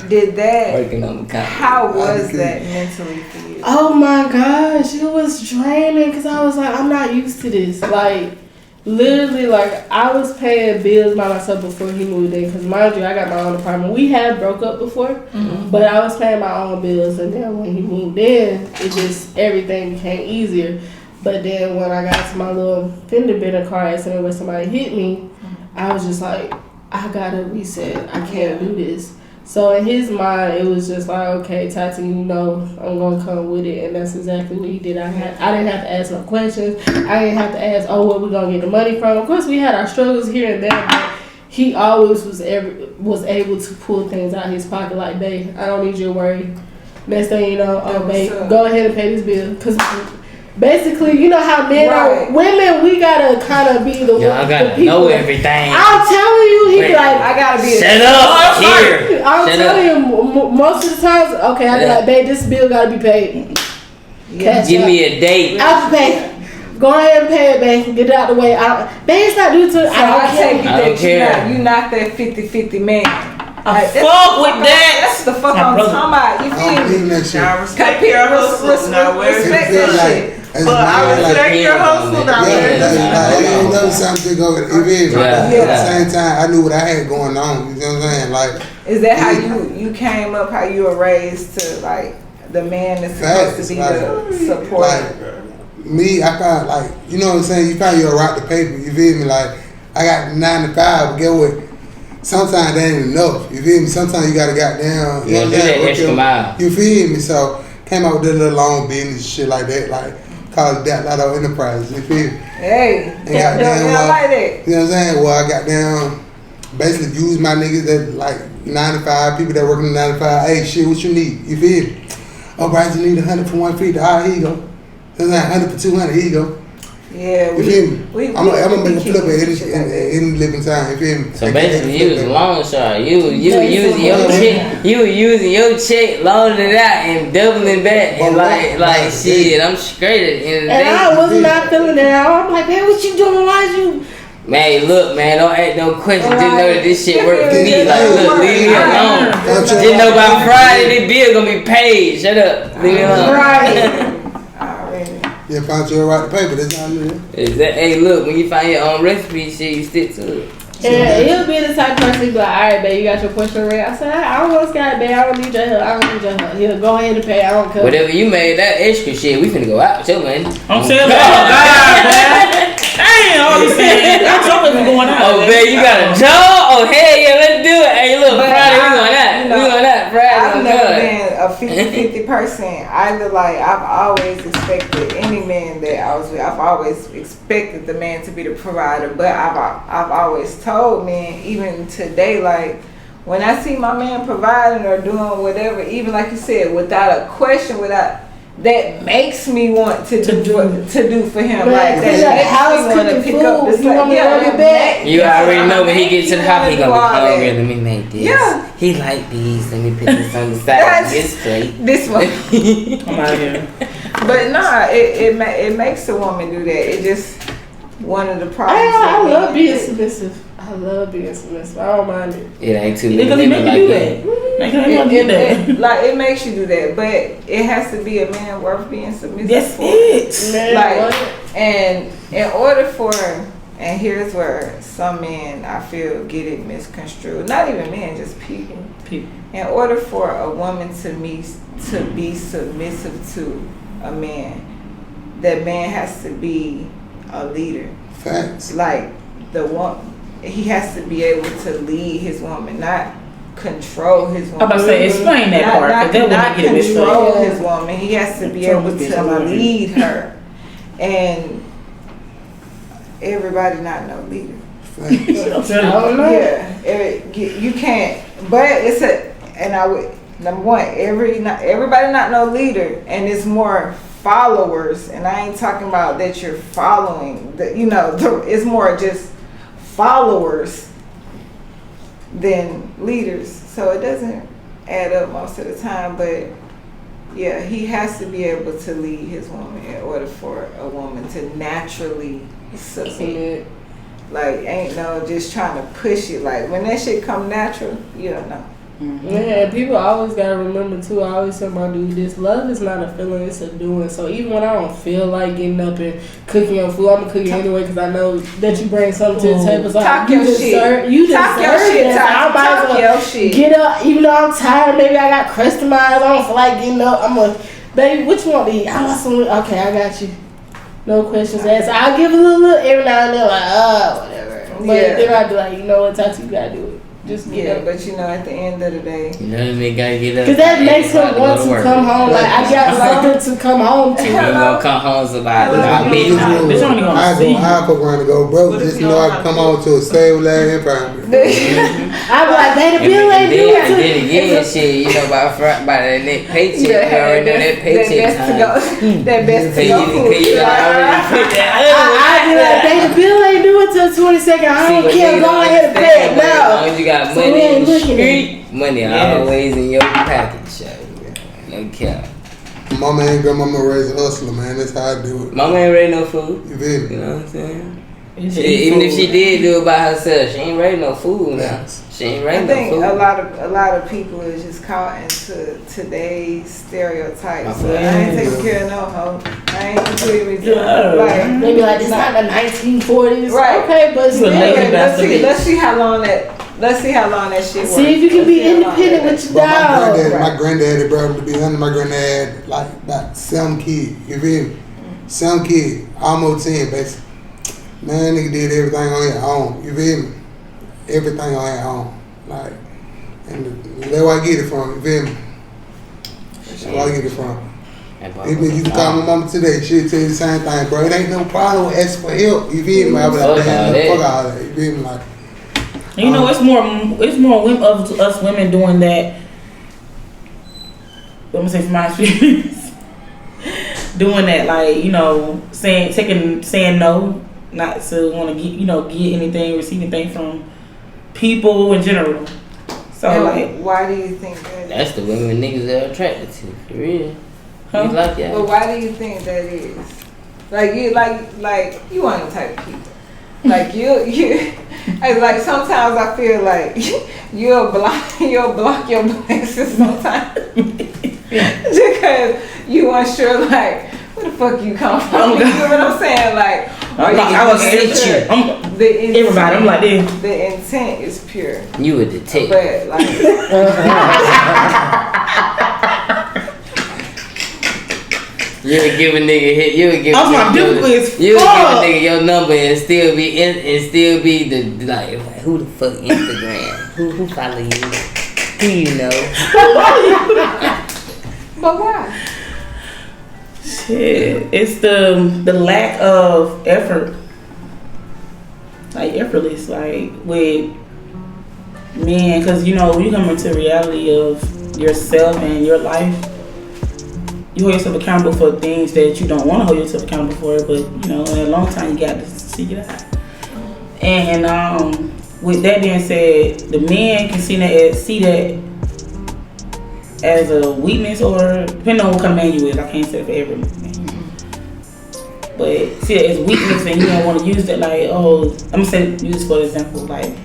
Did that? How was that mentally for you? Oh my gosh, it was draining because I was like, I'm not used to this. Like, literally, like I was paying bills by myself before he moved in. Because mind you, I got my own apartment. We had broke up before, but I was paying my own bills. And then when he moved in, it just everything became easier. But then when I got to my little fender bender car accident where somebody hit me, I was just like, I gotta reset. I can't do this. So in his mind, it was just like, okay, Tati, you know, I'm gonna come with it, and that's exactly what he did. I didn't have to ask no questions. I didn't have to ask, where we gonna get the money from? Of course, we had our struggles here and there, but he always was able to pull things out of his pocket. Like, babe, I don't need you to worry. Next thing you know, babe, go ahead and pay this bill, because basically, you know how men are. Women, we gotta kind of be the I gotta know everything. I'm telling you, he be like, I gotta be. Shut up here. I'm telling you, most of the times, okay, I be like, babe, this bill gotta be paid. Give me a date. I'll pay. Go ahead and pay it, babe. Get it out the way. Babe, it's not due to. So I take it that you're not that 50-50 man. I fuck with that. That's the fuck I'm talking about. You feel me? I respect your hustle. Respect that shit. But I respect your hustle. Ain't never something to go with it. At the same time, I knew what I had going on. You know what I'm saying? Like, is that how you came up? How you were raised to like the man that's supposed to be the support? Like, me, I found like, you know what I'm saying? You found your rock to paper. You feel me? Like, I got 9 to 5. But get what? Sometimes that ain't enough. You feel me? Sometimes you gotta goddamn. You do that extra mile. You feel me? So came out with that little long business shit like that, like called that Lotto Enterprises. You feel me? Hey, I like that. You know what I'm saying? Well, I got down, basically used my niggas that like 9 to 5, people that working 9 to 5. Hey, shit, what you need? You feel me? Oh, Brian, you need 100 for 150. All right, here you go. You know what I'm saying? 100 for 200. Here you go. Yeah, you feel me? I'm gonna make a flip at any living time. You feel me? So basically, you was a loan shark. You using your check, loaning it out, and doubling back, and like shit. I'm straight at the end of the day. And I was not feeling it. I'm like, man, what you doing? Why you? Man, look, man, don't ask no questions. Just know that this shit work for me. Like, look, leave me alone. Just know by Friday, this bill gonna be paid. Shut up. Leave me alone. Right. Yeah, found your right to paper. That's how you do. Hey, look, when you find your own recipe, shit, you stick to it. And he'll be the type of person who be like, alright, babe, you got your question ready. I said, I don't want Sky, babe. I don't need your help. I don't need your help. He'll go ahead and pay. I don't care. Whatever you made that extra shit, we finna go out too, man. I'm telling you, oh God, man. Damn, all these things. I'm talking about going out. Oh, man, you got a job? Oh, hell yeah, let's do it. Hey, look, Friday, we going out. We going out Friday. I've never been a 50-50 person. Either like I've always expected any man that I was with. I've always expected the man to be the provider, but I've always told men, even today, like when I see my man providing or doing whatever, even like you said, without a question, without that makes me want to do for him. But like that makes me want to pick up the slack. You already know when he gets to the house, he gonna be hungry. Let me make this. Yeah. He like these. Let me put this on the side. Get straight. This one. I'm out here. But nah, it makes a woman do that. It just one of the problems. I love being submissive. I love being submissive. I don't mind it. It ain't too They many gonna make women you like do that. that. They gonna make you do that. Like it makes you do that, but it has to be a man worth being submissive That's for. it. Man, Like, what? and in order for, and here's where some men I feel get it misconstrued. Not even men, just people. In order for a woman to be submissive to a man, that man has to be a leader. Facts. Like the one, he has to be able to lead his woman, not control his woman. I'm about to say, explain that part, because that Not would get it control misread. his woman. He has to be able to lead her, and everybody not no leader. I'm telling you. Yeah, you can't. But it's and I would number one, everybody not no leader, and it's more followers. And I ain't talking about that you're following. It's more just followers than leaders. So it doesn't add up most of the time. But yeah, he has to be able to lead his woman in order for a woman to naturally submit. Like, ain't no just trying to push it. Like, when that shit come natural, you don't know. Yeah, people always gotta remember too. I always tell my dude this: love is not a feeling, it's a doing. So even when I don't feel like getting up and cooking your food, I'm gonna cook it anyway because I know that you bring something to the table. So Talk you your shit. You Talk your shit. Talk your shit. Get up, even though I'm tired. Maybe I got crust in my eyes. I don't feel like getting up. I'm a baby. What you want to eat? I want some. Okay, I got you. No questions asked. I'll give a little every now and then, like whatever. But then I'd be like, you know what, Tati, you gotta do it. Just but at the end of the day, they gotta get up. Because that makes him want to come home. Like, I got something to come home to. You gonna come home about midnight. Bitch, only gonna see. I fuck around and go, bro. Just know I can come home to a stable ass environment. I be like, baby, the bill ain't due And then again, shit, by that next paycheck, you already know that paycheck time. That best to go food. I be like, baby, the bill ain't due until 22nd. I don't care. Go ahead and pay it now. As long as you got money in the street, money always in your package. No cap. Mama and grandmama raised a hustler, man. That's how I do it. Mama ain't ready no food. You feel me? You know what I'm saying? Even if she did do it by herself, she ain't ready no food now. She ain't ready no food. I think a lot of people is just caught into today's stereotypes. So I ain't taking care of no hoe. I ain't including me too. Like, they be like, it's not the 1940s. Right. Okay, but still. Let's see how long that shit works. See if you can be independent with your dog. My granddaddy, bro, to be honest, my granddad had like about 7 kids. You feel me? 7 kids, almost 10, basically. Man, nigga did everything on his own. You feel me? Everything on his own. Like, and that's where I get it from. You feel me? That's where I get it from. Even you can call my mama today, she'll tell you the same thing, bro. It ain't no problem with asking for help. You feel me? I be like, damn, fuck all that. You feel me? Like, you know, it's more women of us women doing that. I'm gonna say from my experience, doing that, like, you know, saying no, not to want to get anything, receive anything from people in general. So and like, why do you think that? That's the women niggas that are attracted to, for real. Huh? You like that? But why do you think that is? Like you you want the type of people. Like you like sometimes I feel like you'll block your blessings sometimes. Just because you unsure like where the fuck you come from. You know what I'm saying? Like, I was everybody. I'm like this. The intent is pure. You a detective. But like, You would give a nigga hit. You would give. I was like, this You would give a nigga your number and still be the like who the fuck Instagram? who follow you? Who you know? but why? Shit, it's the lack of effort, like effortless, like with men, because you know you come into reality of yourself and your life. You hold yourself accountable for things that you don't want to hold yourself accountable for, but you know in a long time you got to seek it out. And with that being said, the men can see that as a weakness, or depending on what kind of man you is. I can't say for every man. But see that as weakness and you don't want to use that, like, oh, I'm gonna use for example, like,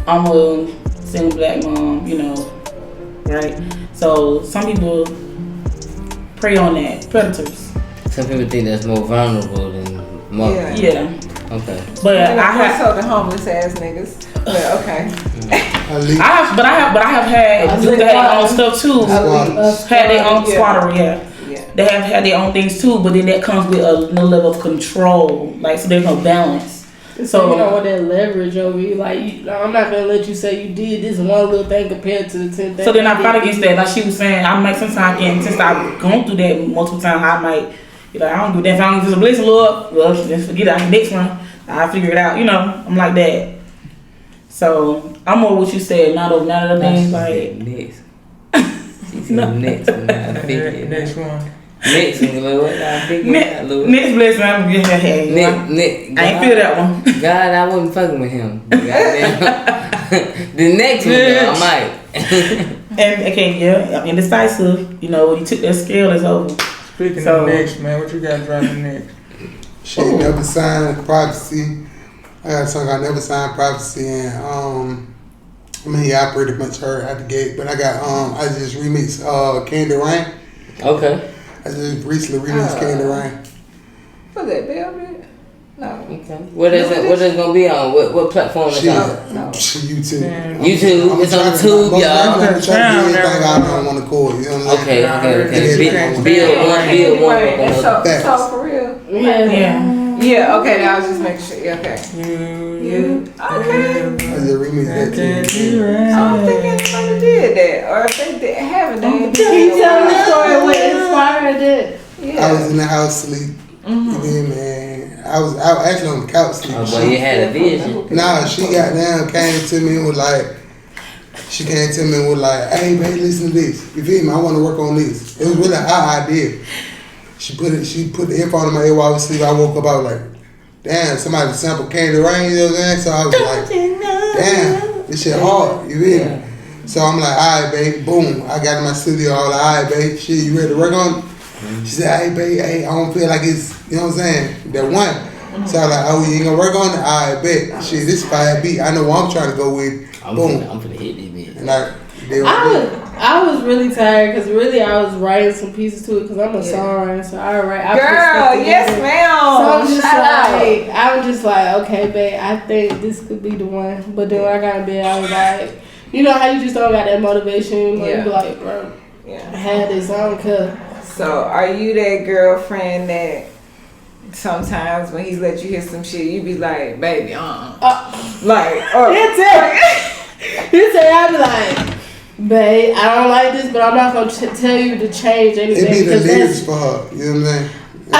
I'm a single black mom, you know, right? So some people prey on that, predators. Some people think that's more vulnerable than most. Yeah. Okay. But I have so the homeless ass niggas. But okay. I have had dudes that had their own stuff too. Had their own squatter, yeah. They have had their own things too, but then that comes with a no level of control. Like, so there's no balance. So you don't want that leverage over you. Like, I'm not gonna let you say you did this one little thing compared to the 10 things. So then I fight against that. Like she was saying, I might sometimes since I've gone through that multiple times, I might be like, I don't do that. If I don't give this a blessing, Lord, well, just forget it. Next one, I'll figure it out. You know, I'm like that. So I'm more what you said, not of things like next. She said next one. Next one. Next one, Lord. I figure it out, Lord. Next blessing, I'm gonna get hey, I ain't feel that one. God, I wasn't fucking with him. The next one, though, I might. And okay, yeah, I'm indecisive. You know, when you took that scale, it's over. Speaking of next, man, what you got dropping next? Shit, never signed prophecy. I got a song I never signed prophecy, and I mean, yeah, I pretty much heard out the gate, but I got I just remixed Candy Rain. Okay. I just recently remixed Candy Rain. Was that Velvet? No. Okay. What is it gonna be on? What platform is it on? No. YouTube. YouTube. It's on YouTube, y'all. I'm trying to do everything I don't want to call. You know what I'm saying? Okay. Build one. So for real? Yeah, okay, now I was just making sure. Yeah, okay. You. Okay. I just remixed that too. I don't think anybody did that. Or if they haven't, they ain't Can you tell the story what inspired it? Yeah. I was in the house sleep. You know, man. I was actually on the couch sleep. Oh, boy, you had a vision. Nah, she got down, came to me and was like, hey, babe, listen to this. You feel me? I want to work on this. It was really our idea. She put the earphone in my ear while I was asleep. I woke up, I was like, damn, somebody sampled Candy Rain, you know what I'm saying? So I was like, damn, this shit hard, you feel me? So I'm like, all right, babe, boom. I got in my studio, I was like, all right, babe, shit, you ready to work on it? She said, hey, babe, hey, I don't feel like it's, you know what I'm saying, that one. So I was like, oh, you ain't gonna work on it? All right, bet. Shit, this fire beat. I know what I'm trying to go with. Boom. I'm finna hit this bitch. And I was really tired because really I was writing some pieces to it because I'm a songwriter, so I write. Girl, yes, ma'am. So I was just like, okay, babe, I think this could be the one. But then when I got in bed, I was like, you know how you just don't got that motivation? Like, you be like, bro, I had this on cut. So are you that girlfriend that sometimes when he let you hear some shit, you be like, baby, like, You say, I be like, babe, I don't like this, but I'm not gonna tell you to change anything. It be the lyrics for her, you know what I'm saying? I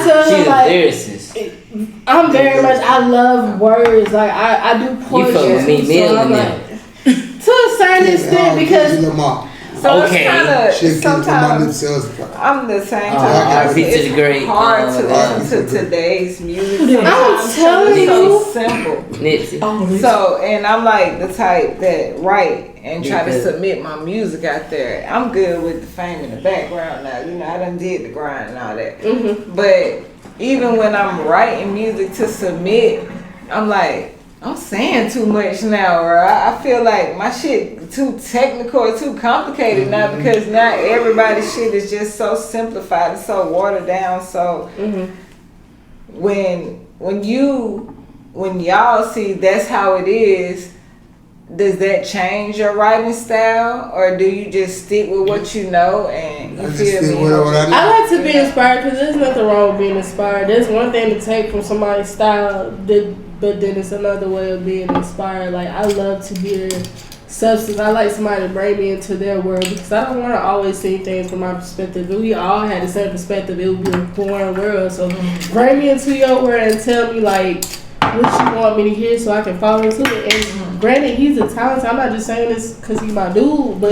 tell her like, lyricist. I'm very much. I love words. Like I do poetry. You fuck with me, so I'm like, to a certain extent because. So it's kind of sometimes I'm the same time. It's hard to listen to today's music. I'm telling you, so simple. So and I'm like the type that write and try to submit my music out there. I'm good with the fame in the background now. You know, I done did the grind and all that. But even when I'm writing music to submit, I'm like, I'm saying too much now, or I feel like my shit too technical or too complicated now because not everybody's shit is just so simplified and so watered down. So when y'all see that's how it is, does that change your writing style, or do you just stick with what you know and you feel me? I like to be inspired because there's nothing wrong with being inspired. There's one thing to take from somebody's style, but then it's another way of being inspired. Like, I love to hear substance. I like somebody to bring me into their world because I don't want to always see things from my perspective. If we all had the same perspective, it would be a boring world. So bring me into your world and tell me like what you want me to hear so I can follow into it. And granted, he's a talented. I'm not just saying this because he's my dude, but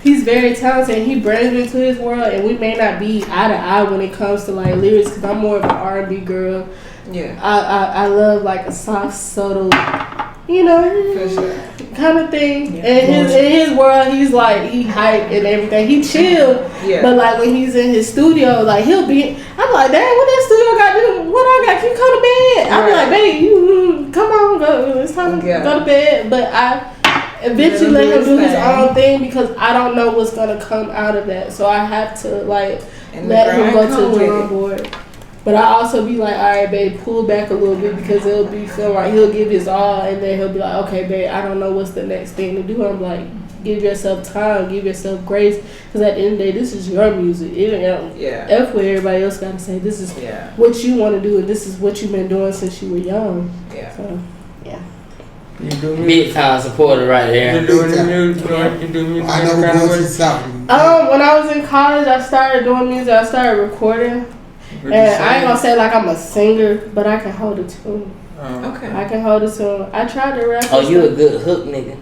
he's very talented. He brings me into his world, and we may not be eye to eye when it comes to like lyrics because I'm more of an R&B girl. Yeah, I love like a soft, subtle, you know, kind of thing. Yeah. And in his world, he's like, he hype and everything. He chill. Yeah. But like when he's in his studio, like he'll be, I'm like, dang, what that studio got to do? What I got? Can you come to bed? I'll be like, babe, you come on, go. It's time to go to bed. But I eventually let him do his own thing because I don't know what's gonna come out of that. So I have to like let him go to the drawing board. But I also be like, all right, babe, pull back a little bit because it'll be feel like he'll give his all, and then he'll be like, okay, babe, I don't know what's the next thing to do. I'm like, give yourself time, give yourself grace, because at the end of the day, this is your music. It ain't F what everybody else got to say. This is what you want to do, and this is what you've been doing since you were young. Yeah. So, yeah. Big time supporter right there. I know what's when I was in college, I started doing music. I started recording. And I ain't gonna say like I'm a singer, but I can hold a tune. Okay. I can hold a tune. I tried to rap. Oh, you a good hook nigga.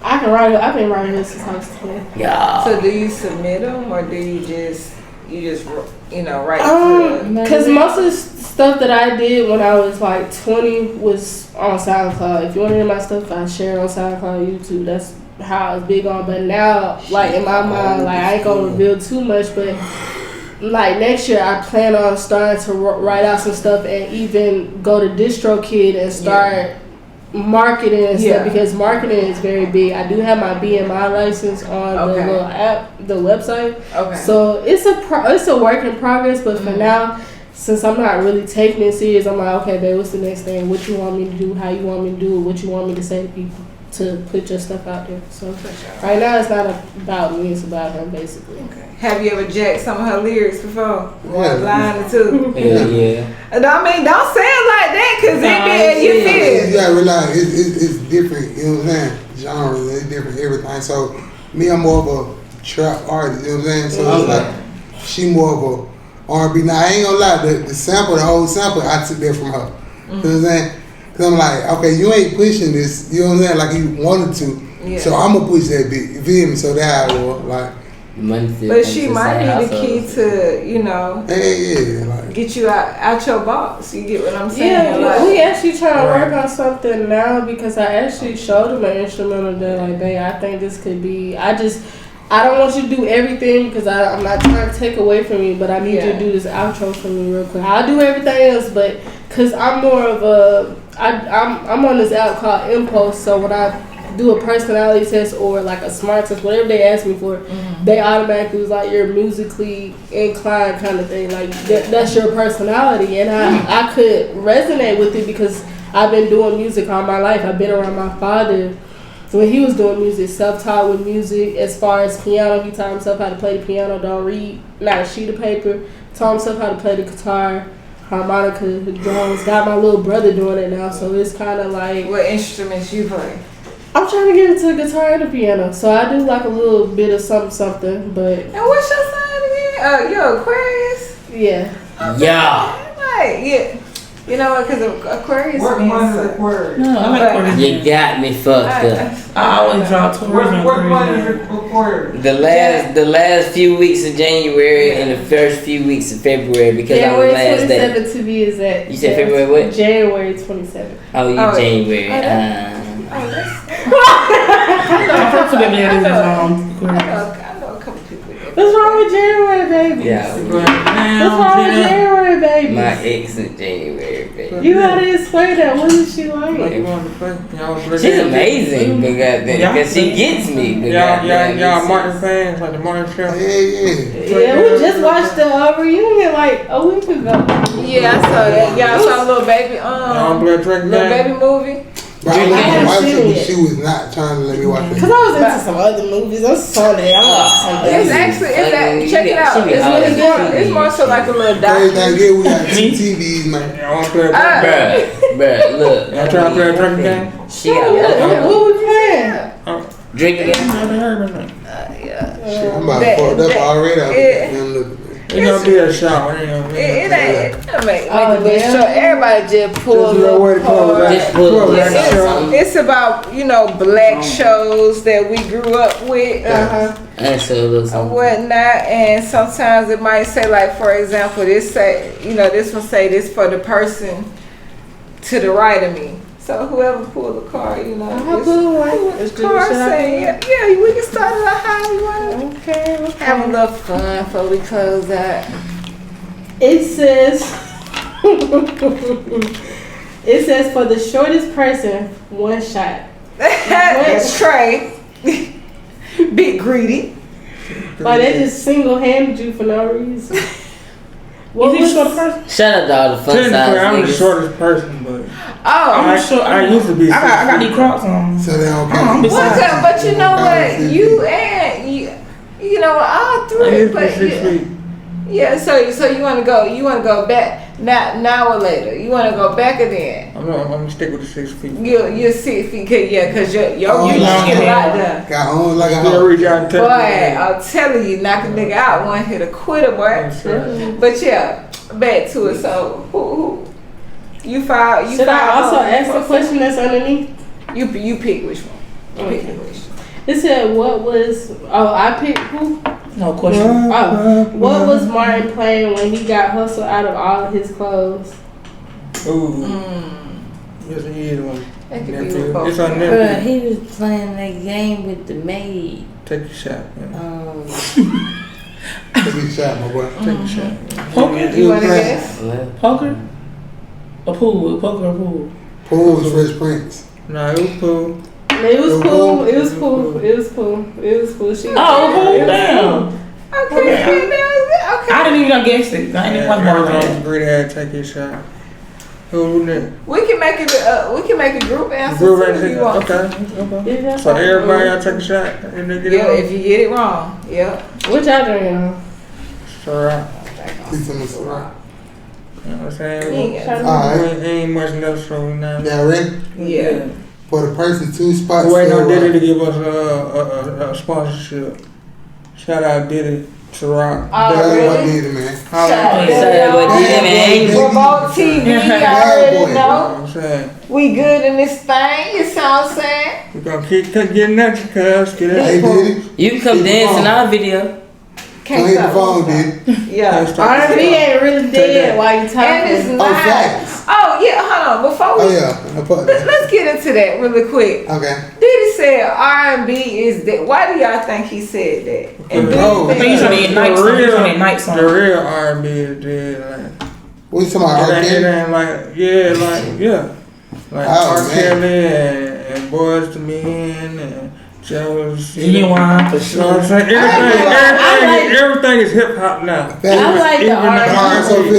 I can write it. I've been writing this since I was 10. Yeah. So do you submit them, or do you just write? Because most of the stuff that I did when I was like 20 was on SoundCloud. If you want to hear my stuff, I share it on SoundCloud, YouTube. That's how I was big on. But now, like in my mind, like I ain't gonna reveal too much, but. Like next year, I plan on starting to write out some stuff and even go to DistroKid and start marketing and stuff because marketing is very big. I do have my BMI license on the little app, the website. Okay. So it's a work in progress, but for now, since I'm not really taking it serious, I'm like, okay, babe, what's the next thing? What you want me to do? How you want me to do it? What you want me to say to people? To put your stuff out there. So right now it's not about me, it's about him basically. Okay. Have you ever jacked some of her lyrics before? One line or two? Yeah. I mean, don't say it like that because it be you feel. You gotta realize it's different, you know what I'm saying? Genres, it's different, everything. So me, I'm more of a trap artist, you know what I'm saying? So it's like she more of a R&B. Now I ain't gonna lie, the sample, the whole sample, I took that from her. You know what I'm saying? Cause I'm like, okay, you ain't pushing this, you know what I'm saying, like you wanted to. Yeah. So I'm gonna push that bit, you feel me? So that I will, like. But she might be the key to, get you out your box. You get what I'm saying? Yeah, like, we actually trying to work on something now because I actually showed him an instrumental that like, babe, I think this could be. I don't want you to do everything because I'm not trying to take away from you, but I need you to do this outro for me real quick. I'll do everything else, but because I'm more of a, I'm on this app called Impulse, so when I do a personality test or like a smart test, whatever they ask me for, they automatically was like you're musically inclined kind of thing, like that's your personality, and I could resonate with it because I've been doing music all my life. I've been around my father when he was doing music, self-taught with music. As far as piano, he taught himself how to play the piano, don't read, not a sheet of paper. Taught himself how to play the guitar, harmonica, the drums. Got my little brother doing it now, so it's kind of like. What instruments you play? I'm trying to get into the guitar and the piano, so I do like a little bit of something, but. And what's your sign again? You're Aquarius? Yeah. Yeah. Right, You know what? Because Aquarius what means. What month is Aquarius? No, I like Aquarius. You got me fucked up. I always draw Taurus and What month is Aquarius? The last few weeks of January and the first few weeks of February because January I'm the last day. 27th to be exact. You said February what? January 27th. Oh, you January. My first baby is I know a couple people. What's wrong with January, baby? Yeah. What's wrong with January, baby? My ex is January. baby. You gotta explain that. What is she Like like? you want to play? Y'all play She's that? amazing, but goddamn, because she gets me. But Y'all Martin fans, like the Martin show. Yeah. Yeah, we just watched the reunion like a week ago. Yeah, I saw that. Y'all saw Little Baby, Y'all play Drake Little game? Baby movie. But I let haven't my wife seen see, it. but she was not trying to let me watch Cause it. I was into some other movies. I'm sorry. It's actually, check it out. It's more so like a little Crazy thing documentary. is, we got 2 TVs, man. Y'all want to play Drake game? Bruh, look. Y'all trying to play a Drake game? She got What we playing? drinking game. I never heard of it. Shit, I'm about fucked up already. I'm looking. It's gonna be a show. It ain't gonna be It ain't make Oh, a little yeah. show. Everybody just pull Just a way to up close hard. out. Just pull Close it out out. show. It's about, black shows that we grew up with. And so a little something. Whatnot, and sometimes it might say, like, for example, this one say this for the person to the right of me. So whoever pulled the card, I this pull one. the card say, yeah, we can start it out how we want Okay. to have a little fun before we close out. It says. It says for the shortest person, 1 shot. That's Trey. Big greedy. Like they just single-handed you for no reason. What Is was he short person? Shout out to all the fun Technically, size I'm the niggas. shortest person, but Oh, short. I used to be. I got these Crocs on. So they don't I'm count. beside well, but you know what? You know all I three, used to be but 6 feet. yeah. So you want to go back now or later. You want to go back again. I'm gonna stick with the 6 feet. You're 6 feet, cause your Oh, you long get hair. out there. Got on like a Still hoe. reach out and touch Boy, me. I'm telling you, knock a nigga out one hit a quitter, boy. That's right. But yeah, back to it. So who you filed? You Should I filed also on- ask the question that's underneath? You pick which one. You pick which one. It said what was I picked who? No question. Oh, what was Martin playing when he got hustled out of all of his clothes? Ooh. Yes, he is one. That could be Nephew. with both. It's on Bruh, Netflix. he was playing that game with the maid. Take a shot. Man. Take a shot, my boy. Take a shot. Poker? You want to guess? Poker? A pool? Poker or pool? Pool was Fresh Prince. Nah, it was cool. It was cool. It was cool. It was cool. It was cool. She Oh, pool down. Okay, okay. I didn't even guess it. I didn't even watch Everyone Martin. agreed to take his shot. Who next? We can make it. We can make a group answer Group too if answer? you want. Okay. So everybody got to take a shot and they get Yeah, it if you get it wrong. Yeah. What y'all drinking? It's alright. Please tell me it's alright. You know what I'm saying? Yeah. Alright. Ain't much left, so we now. Now ready? Yeah. For the person 2 spots. We're waiting on still, Diddy to give us a sponsorship. Shout out Diddy to Rock. Oh, That's what really? did it, man. How Shout long? out. Bad boy. Remote TV, you Bad already boy. You know know. what I'm saying? We good in this thing, you sound saying? We're gonna keep getting at you, cuz. Get Hey, it. Diddy. You can come Keep dance it in on. our video. Don't hit the phone, Diddy. Yeah. R&B ain't really dead while you And it's talking. Oh, nice. facts. Oh, yeah, hold on. Before we Oh, yeah. I put that. let's get into that really quick. Okay. Diddy said R&B is dead. Why do y'all think he said that? And do Oh, you I think he's trying to think get night song. He's trying to get night The song. real R&B is dead. Like, What you talking about? it R. ain't Kelly? like Oh, R. man. Kelly and Boys to Men and Joe's. Genuine for You know what I'm sure. saying? Everything is hip hop now. I like the I also R&B.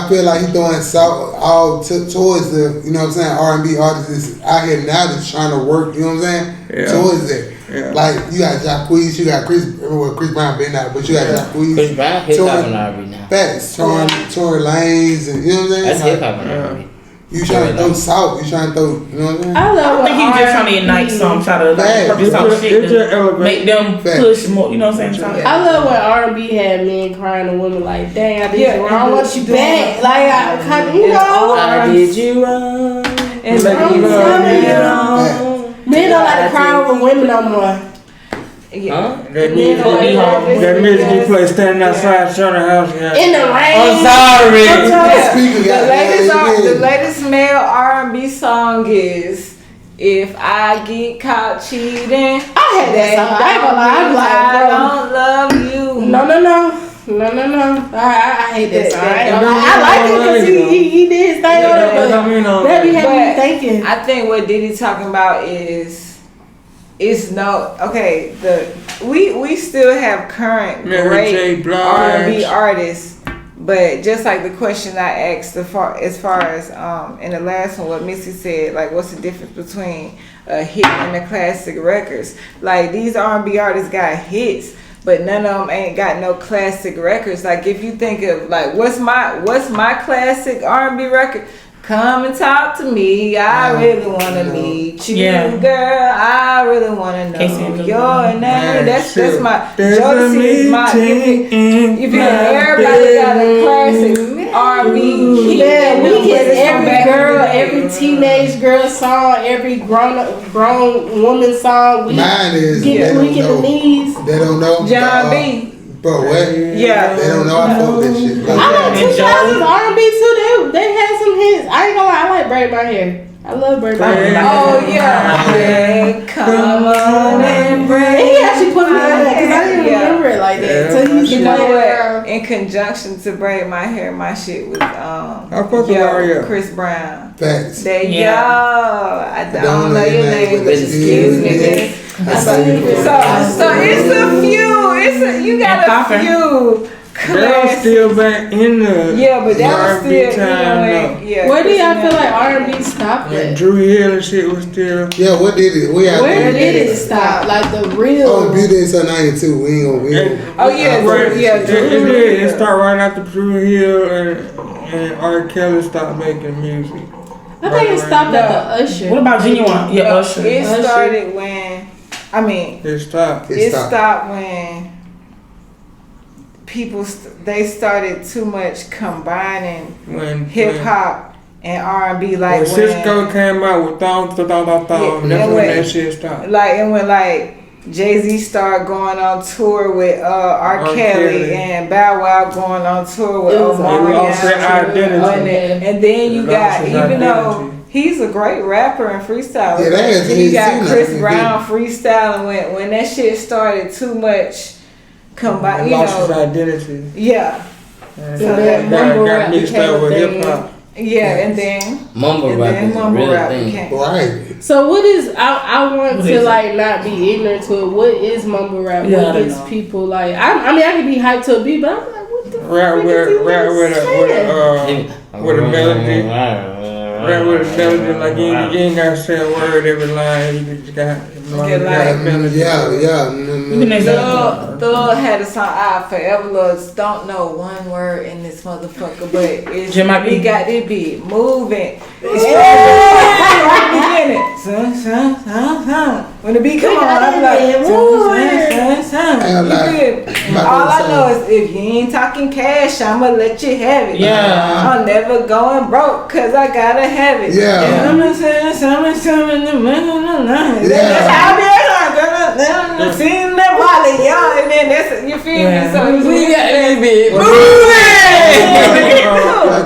feel like he's throwing salt all towards the, you know what I'm saying, R&B artists out here now that's trying to work, you know what I'm saying, Yeah. towards that. Yeah. Like, you got Jacquees, you got Chris Brown been out, but you got Chris Jacquees, Brown hip hop and R&B now. Facts, Tory Lanez, and you know what I'm saying? That's Like, hip hop and Yeah. R&B. you trying to throw salt, you trying to throw, you know what I'm saying? I love I think he's just trying to get night R&B. song, try to like Facts. purpose out It's shit just to elevate. make them Facts. push more. You know what I'm saying? I love when R&B had men crying to women like, dang, I did Yeah, you and wrong, what what you you doing? back? Like, I kind of, you know. I did you wrong. And Let me I'm love telling you. you. Men don't like to cry over women no more. Huh? That Men don't like that music you play standing outside Shona House, yeah. In the rain. I'm sorry. Yeah. Speaker got The latest male R&B song is "If I Get Caught Cheating." I had that song. I ain't gonna lie. I was like, I bro. don't love you. No. No. I hate that song. I like it because he did his thing on it, but that be having me But thinking. I think what Diddy talking about is we still have current Mary J. great Blige. R&B artists, but just like the question I asked as far as in the last one, what Missy said, like what's the difference between a hit and the classic records? Like these R&B artists got hits, but none of them ain't got no classic records. Like if you think of like what's my classic R&B record? Come and talk to me. I really wanna meet you, girl. I really wanna know your name. That's my Jodeci is my. If you everybody got a classic R&B, man, we get every girl, every teenage girl song, every grown woman song. Mine is get weak in the knees. They don't know. John B. Bro, what? Yeah. They don't know I fuck this shit. Like, I like 2000s R&B too. They had some hits. I ain't gonna lie, I like Braid My Hair. I love Braid My Hair. Oh yeah. Come on and break. And he actually put me in that because I didn't remember it like that. So he used to play it. In conjunction to Braid My Hair, my shit was Chris Brown. Facts. There you go. I don't know your name, but excuse me. So it's a few. You got a few. That was still back in the but that was still time. Where do y'all feel like R&B stopped When at? Drew Hill and shit was still. Yeah, what did it? Where did it stop? Like the real. Oh, Beauty and Sun 92. We ain't gonna. It started right after Drew Hill and R. Kelly stopped making music. I think it stopped at the Usher. What about Genuine? Yeah, Usher. It started when. It stopped. It stopped when people they started too much combining hip hop and R&B. Like when Cisco came out with thong, that's when that shit stopped. And when Jay-Z started going on tour with R. Kelly and Bow Wow going on tour with Omar. Lost their identity. And then you got, even though he's a great rapper and freestyler, then you got Chris Brown freestyling when that shit started too much combined. Lost his identity. Yeah. So that got mixed up with hip hop. Yeah, and then mumble rap is a real thing. Right. So what is I want to not be ignorant to it. What is mumble rap? What gets people like? I mean, I can be hyped to a beat, but I'm like, what the rap with a melody. Rap with a melody, like you ain't gotta say a word every line. You just got melody. Thug had a song out Forever Loves. Don't know one word in this motherfucker, but it's we got it beat moving. It's right beginning. When the beat come on, I'm like, all I know is if you ain't talking cash, I'ma let you have it. Yeah. I'm never going broke cause I gotta have it. Yeah. That's how I be. Seen that wallet, y'all, and then that's you feel me. So we got this bit. I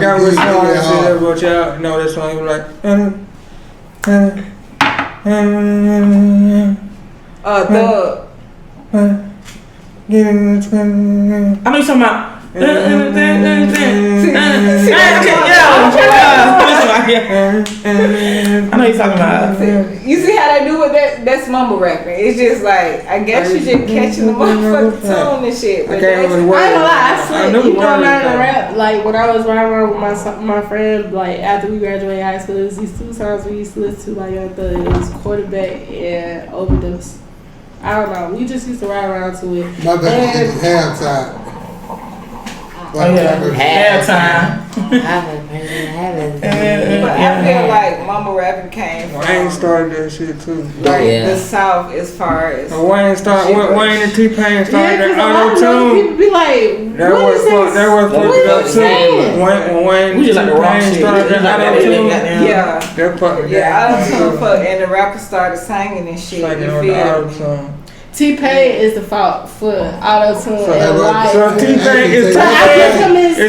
got what song I said about y'all. You know that song you like. Thug. I know you're talking about. I know you're talking about. You see how they do with that? That's mumble rapping. It's just like I guess you just catching the motherfucking tone and shit. But I ain't gonna lie, I swear, even when I learned to rap, like when I was riding around with my friend, like after we graduated high school, it was these two songs we used to listen to like Young Thug. It was Quarterback and Overdose. I don't know. We just used to ride around to it. My bad. Halftime. Halftime. But I feel like mumble rapping came from Wayne started that shit too. the South as far as Wayne and T-Pain started that auto auto-tune. People be like, That was fucked up too. Wayne We just like the rock shit. started that auto-tune. auto-tune and the rapper started singing and shit. T-Pain is the fault for auto-tune and live. So T-Pain is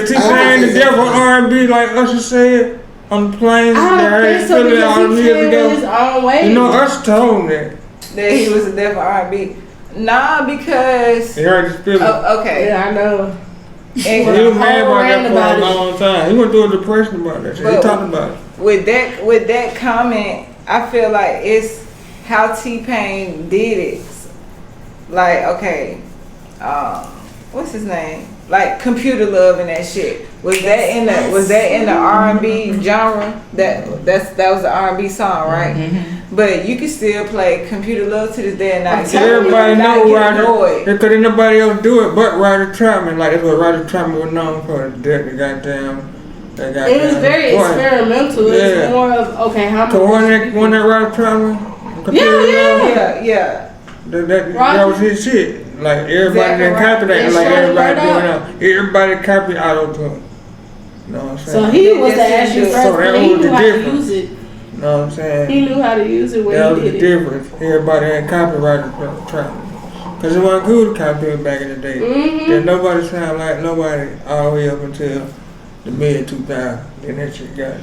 T-Pain the devil R&B like Usher said on the plane. I don't think so because he came his own way. You know, Usher told that he was a devil R&B. Nah, because he heard his feelings. okay. Yeah, I know. He was mad about that for a long time. He went through a depression about that shit. He talked about it. With that comment, I feel like it's how T-Pain did it. Like, okay, what's his name? Like Computer Love and that shit. Was that in the R&B genre? That was the R&B song, right? Mm-hmm. But you can still play Computer Love to this day and night. Everybody know Roger, because didn't nobody else do it but Roger Troutman. Like that's what Roger Troutman was known for. The goddamn. It was very experimental. Yeah. It's more of okay, how much? So when that Roger Troutman? Yeah. That was his shit. Like everybody didn't copy that. Like everybody doing it. Everybody copied auto-tune. You know what I'm saying? So he was the actual first. So that he was knew the how difference. to use it. You know what I'm saying? He knew how to use it when that he was did the it. difference. Everybody had copyrighted Troutman. Because it wasn't cool to copy it back in the day. Mm-hmm. Then nobody sounded like nobody all the way up until the mid 2000s. Then that shit got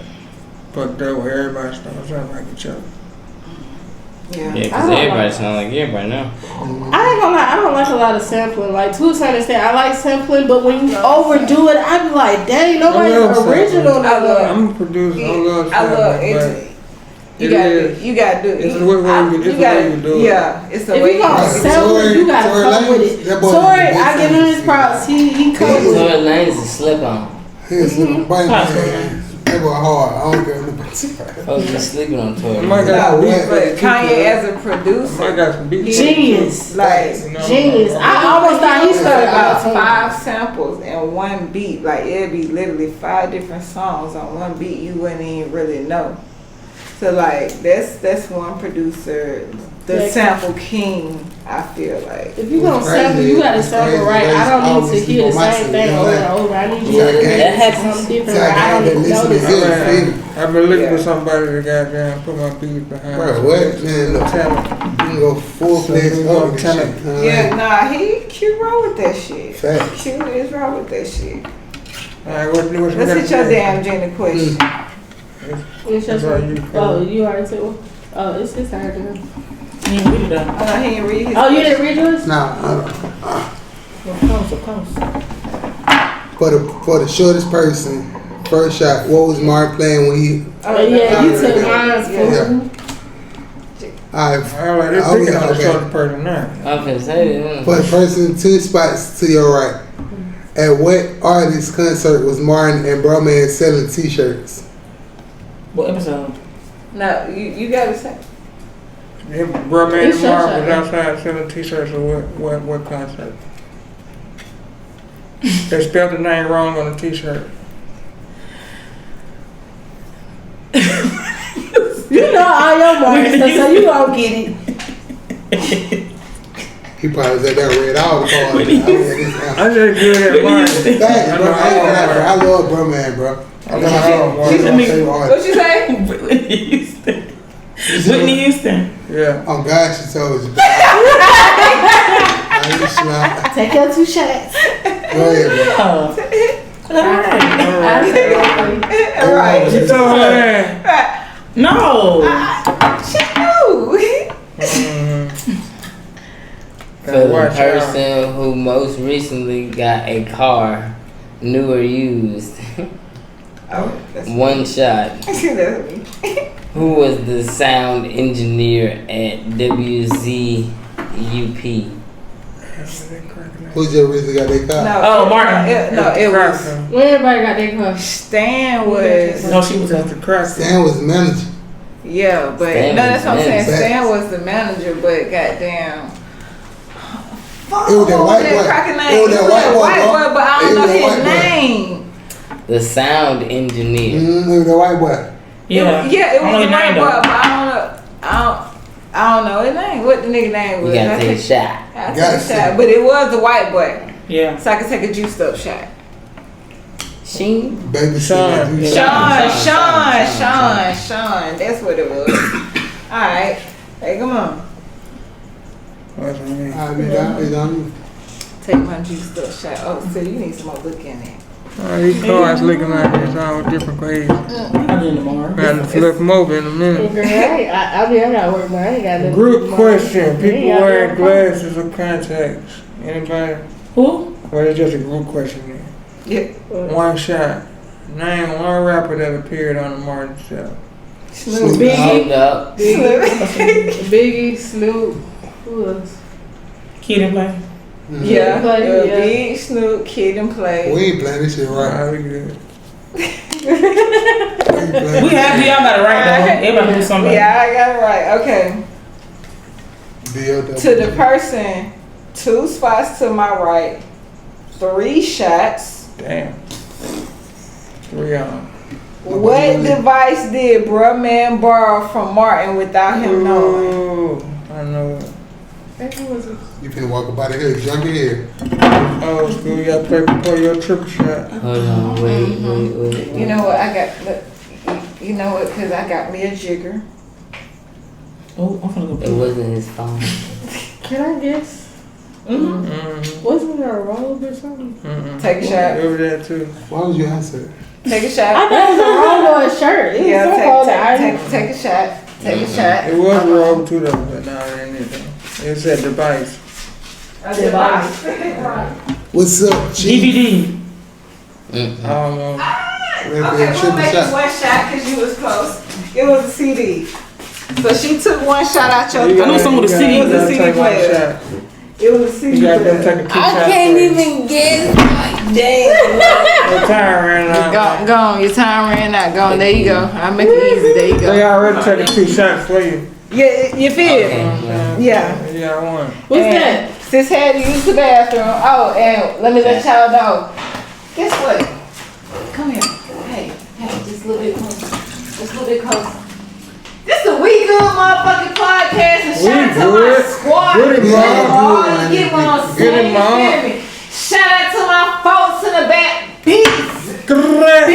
fucked up where everybody started sounding like each other. Yeah, because everybody sound like everybody now. I ain't gonna lie, I don't like a lot of sampling. Like, to a certain extent, I like sampling, but when you overdo it, I be like, dang, nobody's original. I'm a producer. I love it. You gotta do it. It's the way you do it. Yeah, it's the way you gonna sample it, you gotta come with it. Tory, I give him his props. He comes with it. Tory Lanez is slip on. He's slipping on. That boy hard. I don't care what nobody say. Folks be sleeping on Tory. But Kanye as a producer, genius. Like genius. I almost thought he started about about 5 samples and one beat. Like it'd be literally 5 different songs on one beat. You wouldn't even really know. So like that's one producer, the sample king. I feel like if you gonna sample, you gotta sample right. I don't need to hear the same thing over and over. I need you to hear something different. I don't even notice. I've been looking for somebody to goddamn put my beats behind. Bro, what man? Look, you can go full-fledged over this shit. Yeah, nah, Q wrong with that shit. Facts. Q is wrong with that shit. Alright, let's hit your damn Jenny question. It's just oh, you already said one? Oh, it's his turn to go. He ain't read it though. He didn't read his Oh, you didn't read yours? Nah. Of course. For the shortest person, first shot, what was Mark playing when he... Oh, yeah, you took mine for Alright, they're picking on the shortest person now. I was gonna say For the person 2 spots to your right, at what artist concert was Martin and Broman selling t-shirts? What episode? No, you gotta say. Bro, man, tomorrow was outside selling t-shirts or what concert? They spelled the name wrong on the t-shirt. You know all your marks, so you don't get it. He probably was at that red all the cards. I'm just good at mine. Thanks, bro. I love Broman, bro. What you say? Whitney Houston. Yeah. Oh God, she told you. Take your 2 shots. Go ahead, bro. All right. You told her. No. She knew. for the person who most recently got a car, new or used. One shot. Who was the sound engineer at WZUP? Who just recently got their car? Martin. It was. When everybody got their car? Stan was. No, she was at the crack. Stan was the manager. Yeah, but Stan that's what I'm saying. Facts. Stan was the manager, but goddamn. It was that white boy. It was that white boy, but I don't know his name. The sound engineer. It was that white boy. Yeah, it was the white boy, but I don't know his name. What the nigga name was? You gotta take a shot. I took a shot, but it was the white boy. Yeah. So I could take a juiced up shot. Sheen? Baby Sean. That's what it was. Alright. Hey, come on. What's her name? Take my juiced up shot. Oh, so you need some more look in it. These cars looking like this all different ways. I'll do it tomorrow. Got to flip them over in a minute. Okay, I mean, I gotta work, but I ain't got nothing. Group question. People wearing glasses or contacts. Anybody? Who? Well, it's just a group question then. Yeah. One shot. Name one rapper that appeared on the Martin show. Snoop. Hold up. Biggie, Snoop. Who else? Kid and Play. Yeah. Play, yeah. Big Snoop, Kid and Play. We ain't playing this shit right. Alright, we good. We ain't playing We have y'all got it right though. Everybody do something. Yeah, I got it right. Okay. BLW. To the person, 2 spots to my right, 3 shots. Damn. 3 on. What device did bruh man borrow from Martin without him knowing? Oh, I know it. You finna walk about it here, junk in here. Oh, school, you gotta play before your triple shot. Hold on, wait. You know what? I got. Look, you know what? Cause I got me a jigger. Oh, I'm finna go. It wasn't his phone. Can I guess? Mm-hmm. Wasn't there a robe or something? Mm-hmm. Take a shot. Over there too. Why would you answer it? Take a shot. I thought it was a robe or a shirt. It was Yeah, some called the item. take a shot. Take a shot. It was a robe too though, but no, it ain't it though. It said device. A device. What's up, Chief? DVD. I don't know. Okay, we'll make it 1 shot because you was close. It was a CD. So she took 1 shot out your I know someone with a CD. It was a CD player. It was a CD You got them player. taking 2 shots. I can't even guess. Like, damn. Your time ran out. Go on, your time ran out. Go on, there you go. I'll make it easy. There you They go. already taking 2 shots for you. Yeah, you feel me? Yeah. Yeah, I won. What's And that? Sis had to use the bathroom. Oh, and let me let y'all know. Guess what? Come here. Hey, just a little bit closer. Just a little bit closer. This is a We Good motherfucking podcast, and shout out to my Good. squad. Good, You Mom. get what I'm Good, saying? Mom. You feel me? Shout out to my folks in the back. Beats. Correct.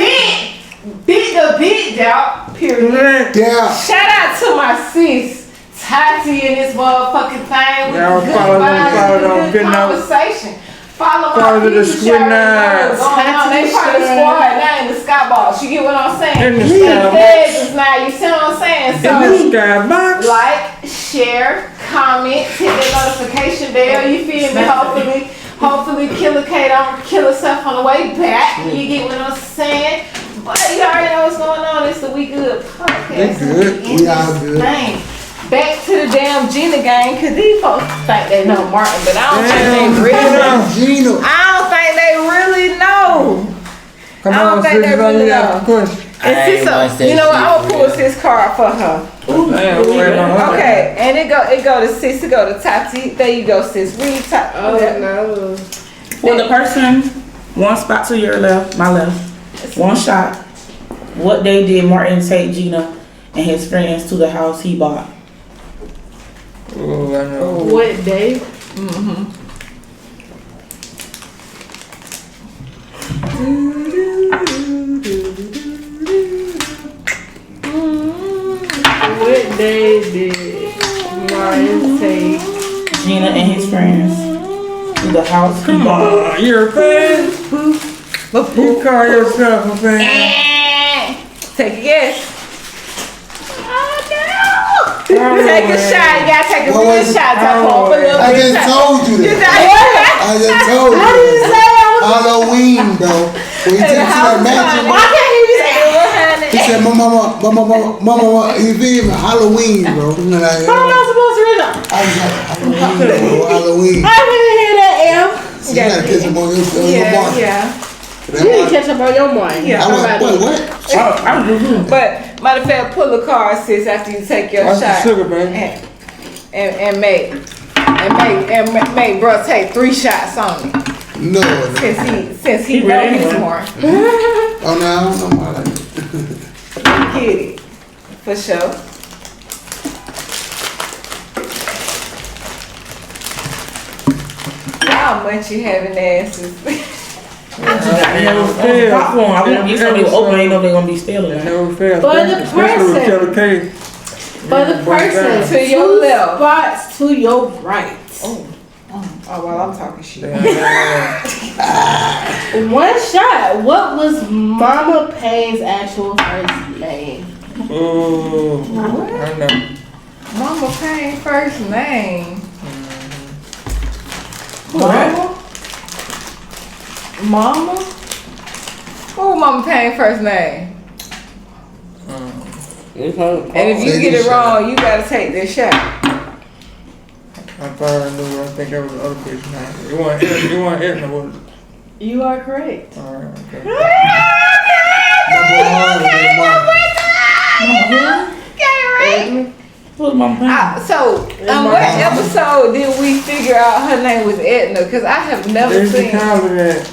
Beat the beat out. Period. Correct. Yeah. Shout out to my sis, Tati, in this motherfucking thing with Y'all the good follow them, vibes follow and the them, good good notes. conversation. Follow Follow my the people, squid share knives. what's going on. They part of the squad now in the Skybox. You get what I'm saying? In the They Skybox. legends now. You see what I'm saying? In So the Skybox. like, share, comment, hit the notification bell. You feel me? Hopefully Killa Kay don't kill herself on the way back. You get what I'm saying? But you already know what's going on. It's the We Good podcast. We good. In We all this good. thing. Back to the damn Gina gang, cause these folks think they know Martin, but I don't think they really know. Gino. I don't think they really know. Come I don't on, think sis, they you really really know. ask a question. And sis, you know what? I'm gonna pull sis card for her. Damn, we waiting on her. Okay, and it go to sis, it go to Tati. There you go, sis. Read Tati. Oh no. For the person, 1 spot to your left, my left, 1 shot. What day did Martin take Gina and his friends to the house he bought? Oh, I know. What day? What day did Martin take? Gina and his friends to the house he Come bought. on, you're a fan? You call yourself a fan? Take a guess. Take a shot. You gotta take a What real was it? shot. Top off a little I bit. just told you You that. got I just told you. How do you say I was Halloween, bro. When you in take the to house? that matching, Why can't you just say he said, mama, you feel me? Halloween, bro. I'm like, How am I supposed to read that? I was like, Halloween, bro, Halloween. I didn't hear that, Em. So you gotta catch him on your mark. Yeah. You didn't catch up on your mind. Yeah. I went, what? But matter of fact, pull a card, sis, after you take your What's the shot. sugar, baby? And make bro take 3 shots on it. No. Since he know really he's won. more. Oh, no, I don't know why like that. Get it. For sure. Y'all munchy having asses. Popcorn. I want to get something open. Ain't know they're gonna be stealing It it. never fails. But the Especially with person- Killa Kay. But the person To your two left. spots to your right. Oh, well, I'm talking shit. 1 shot. What was Mama Payne's actual first name? Oh, I know. Mama Payne first name. What? Mama? What was Mama Payne's first name? And if you get it wrong, you gotta take this shot. I thought I knew. I think that was the other bitch name. You want Edna, was it? You are correct. All right, okay. Who's Mama Payne? So, on what episode did we figure out her name was Edna? Because I have never They seen. called her that.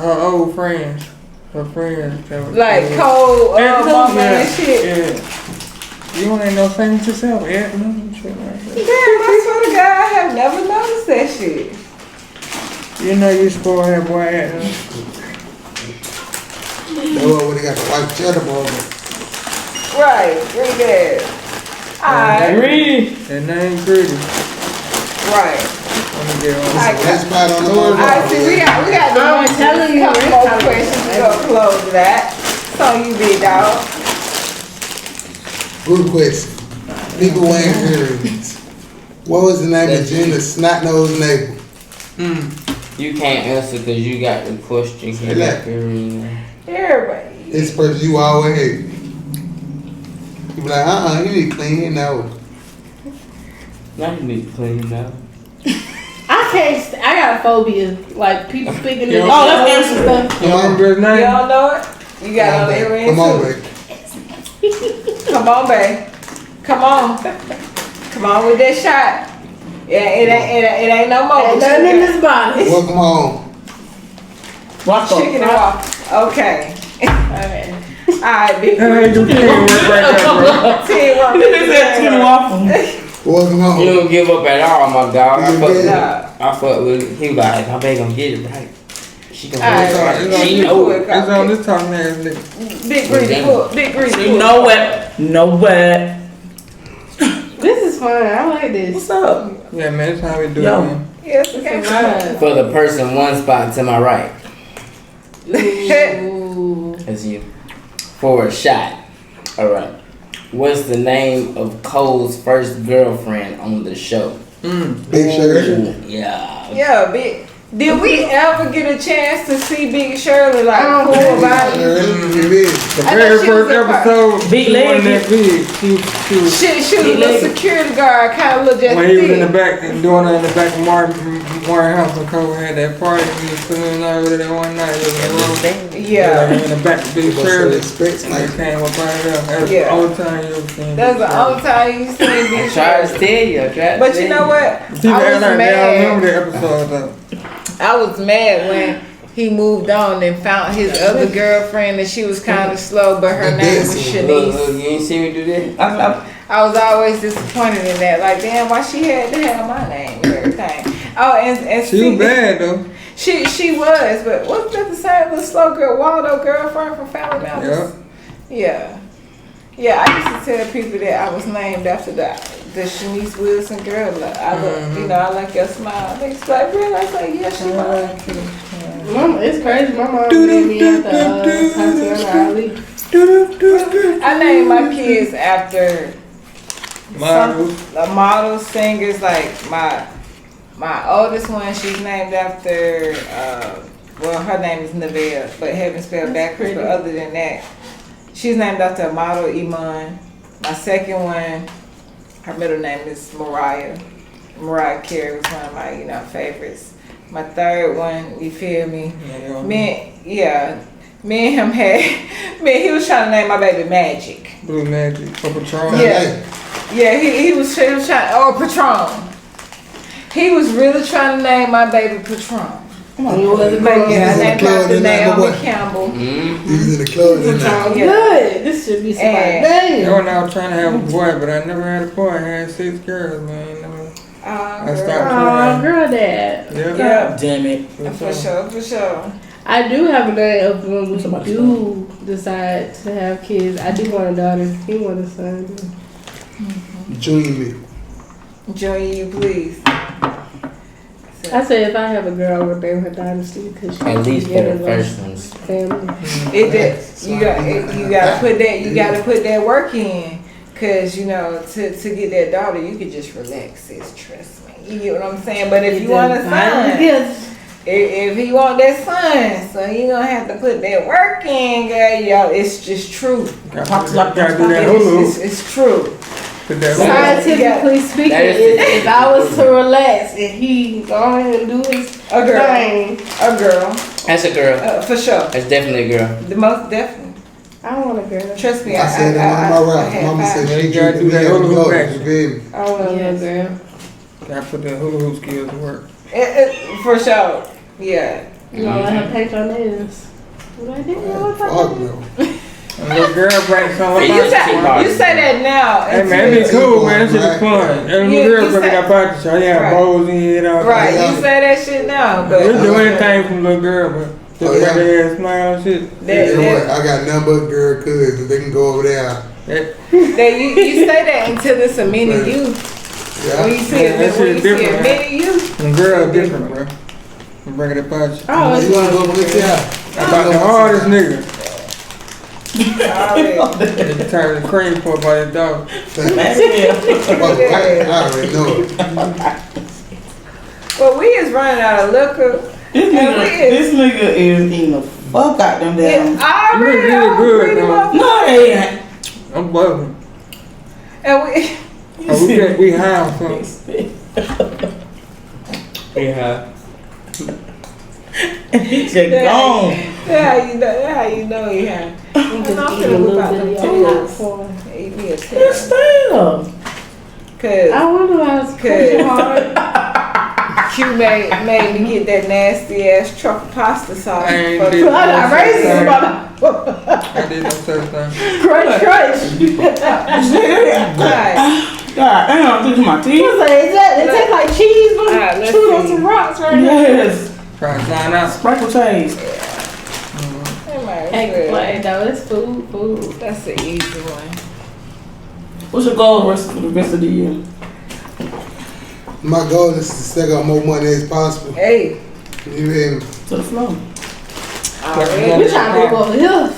Her old friends. Her friends. That was, Like Cole, Mama yeah, and shit. Yeah. You ain't no famous yourself, Edna and shit like that. Damn, I swear to God, I have never noticed that shit. You know you spoiled that boy Edna. That's why when they got the white cheddar burger. Right, read that. Alright, That name pretty. right. Let me get on. That's spot on the Alright, motherfucker. see, we got the I'm one telling you, couple it's more not- questions. We're gonna close that. So you big dog. Good question. People wearing earrings. What was the name of Jenna's snot-nosed neighbor? You can't answer because you got the question. You got Everybody. This person you always hate. You be like, you need to clean it out. Now you need to clean it out. I can't. I got a phobia. Like people speaking. Yeah. in Oh, that's and stuff. You remember his You name? don't know it? You got all the earrings Come on, too. baby. Come on, babe. Come on. Come on with that shot. Yeah, it ain't no more. Ain't nothing in this body. Welcome home. Watch Chicken and waffles. Okay. Okay. Alright, big Hey, do teamwork right there, bro. teamwork. This is chicken waffle. Welcome You home. don't give up at all, my dog. You did. I fuck with him. He was like, my baby gonna get it right. She gonna Alright, get it right. right. She know it. It's on this talking ass nigga. Big greedy pull. Big greedy You pull. know what? Know what? This is fun. I like this. What's up? Yeah, man, that's how we do Yo. it, man. Yes, okay. Right. For the person one spot to my right. Ooh. That's you. For a shot. Alright. What's the name of Cole's first girlfriend on the show? Big Shirley. Yeah. Yeah, big. Did we ever get a chance to see Big Shirley like cool about it? The I very thought she was first a part. episode, Big she wasn't leg. that big. She was She was a little security guard, kind of look just when he was in the big. back and doing it in the back of Martin house when Cole had that party. He was feeling over there one night. It was in the room. Yeah, In the back of Big Shirley. Respect, And they came up out of there. That's Yeah. the only time you ever seen. that's the Big only time you seen I Big tried to Shirley. tell you. I tried to But tell you know what? People I act was like they don't remember mad. that episode though. I was mad when he moved on and found his other girlfriend and she was kind of slow, but her The name was dancing. Look, Shanice. you ain't see me do that? I was always disappointed in that. Like, damn, why she had to have my name and everything. Oh, and She was bad though. She was, but wasn't that the same little slow girl, Waldo girlfriend from Family Matters? Yeah. Yeah, I used to tell people that I was named after the Shanice Wilson girl. Like, I look, you know, I like your smile. They was like, really? I was like, yeah, she mine. Mama, it's crazy. My mom named me after Tatiana Ali. I named my kids after Models. models, singers. Like my oldest one, she's named after. Well, her name is Neville, but haven't spelled backwards. But other than that, she's named after a model, Iman. My second one, her middle name is Mariah. Mariah Carey was one of my, favorites. My third one, you feel me? Me and him had, he was trying to name my baby Magic. Blue Magic for Patron. Yeah, he was trying, Patron. He was really trying to name my baby Patron. Come on, you was a But baby. yeah, I in the named club after that night, Naomi boy. Campbell. He was in the club that night. Yeah. Good. This should be somebody. And- That Damn. when I was trying to have a boy, but I never had a boy. I had 6 girls, man. I stopped Oh, playing. girl, dad. Yeah. Yeah, Damn it. for sure. I do have a name of when we do decide to have kids. I do want a daughter. He want a son. Junior me. Join you, please. I say if I have a girl, I would name her Dynasty because she At least for together the with first ones. family. You gotta put that work in, cause to get that daughter, you could just relax, sis. Trust me. You get what I'm saying? But if you want a son, Yes. if he want that son, so he gonna have to put that work in, girl. Yo, it's just true. Gotta do that hulu. It's true. Put that Scientifically speaking, if I was to relax and he go ahead and do his A girl. thing, A girl. That's a girl. For sure. That's definitely a girl. The most definitely. I don't want a girl. Trust me, I said that on my route. Mama said she gotta drew do me that every hulu go. action. You feel me? I want a Yes. girl. Gotta put that hula hoop skills to work. For sure. Yeah. You gonna let her paint your nails? What I did? Fuck no. And little girl brings something You say that now. Hey man, it be cool, man. That shit is fun. And You- little girl you bringing say- that pocket, so yeah, Right. bowls in it all. Right, you say that shit now, but We'll do anything from little girl, but just Oh, yeah. bring their ass smile and shit. You know what? I got nothing but girl cousins. They can go over there. That, that you say that until it's a mini Right. you. When Yeah. you see Yeah, that it, when shit you see different, a man. mini you. them girls different, bro. I'm bringing that pocket. I always You wanna go want over a there? girl. I'm about the hardest nigga. Already. They turn the cream for by the dog. Fuck, I already know it. But we is running out of liquor. This nigga is eating the fuck out them damn. I already really know. good, Pretty though. much. No, they ain't. I'm buzzing. And we. Oh, we high on something. Yeah. He just gone. That's how you know he had. I'm just I'm eating a finna little whip out bit them of tails. your Eat me a Just tail. stay Cause I wonder why it's crazy hard. Q made me get that nasty ass truffle pasta sauce. I ain't for- did no I raised such this thing. mother. I did no such thing. Crunch, crunch. Right. God damn, look at my teeth. It tastes like cheese, but Alright, let's chewed on see. some rocks right now. Yes. Try to sign out. Sprinkle taste. That might be Ain't good. complain though, it's food. That's the easy one. What's your goal for the rest of the year? My goal is to stack up more money as possible. Hey, You hear me? To the floor. already. We trying to move over here.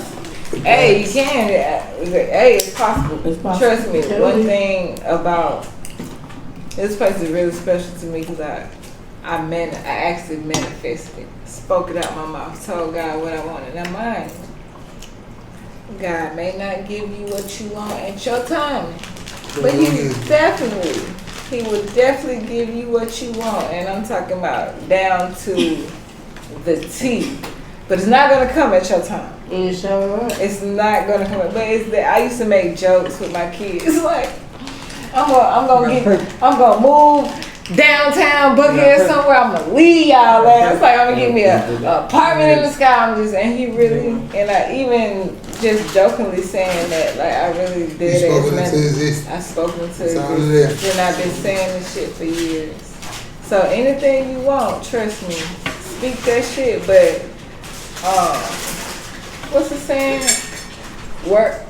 Hey, you can. Hey, it's possible. It's possible. Trust me. One thing about this place is really special to me because I actually manifested, spoke it out my mouth, told God what I wanted. Now mind, God may not give you what you want at your time, but He will definitely give you what you want, and I'm talking about down to the T. But it's not gonna come at your time. You sure right. It's not gonna come. But it's that I used to make jokes with my kids. Like I'm gonna move downtown Buckhead somewhere. I'm gonna leave y'all there. It's like I'm gonna give me a apartment in the sky. And he really, and I even just jokingly saying that, like I really You did spoken it. into existence. I spoken into It's all existence, there. and I've been saying this shit for years. So anything you want, trust me, speak that shit. But what's the saying? Work.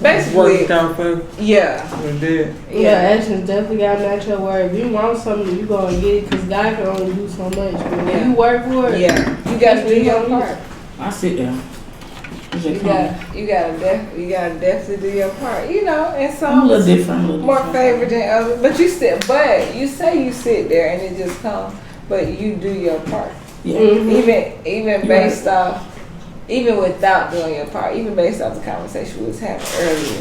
Basically, Work down for yeah. we did. Yeah, actions definitely gotta match your word. If you want something, you gonna get it because God can only do so much. But when Yeah. you work for it, Yeah, you gotta do your part. I sit down. You gotta definitely do your part. You know, and I'm a little some different. more favorite than others. But you say you sit there and it just comes, but you do your part. Yeah. Even based off, even without doing your part, even based off the conversation we was having earlier,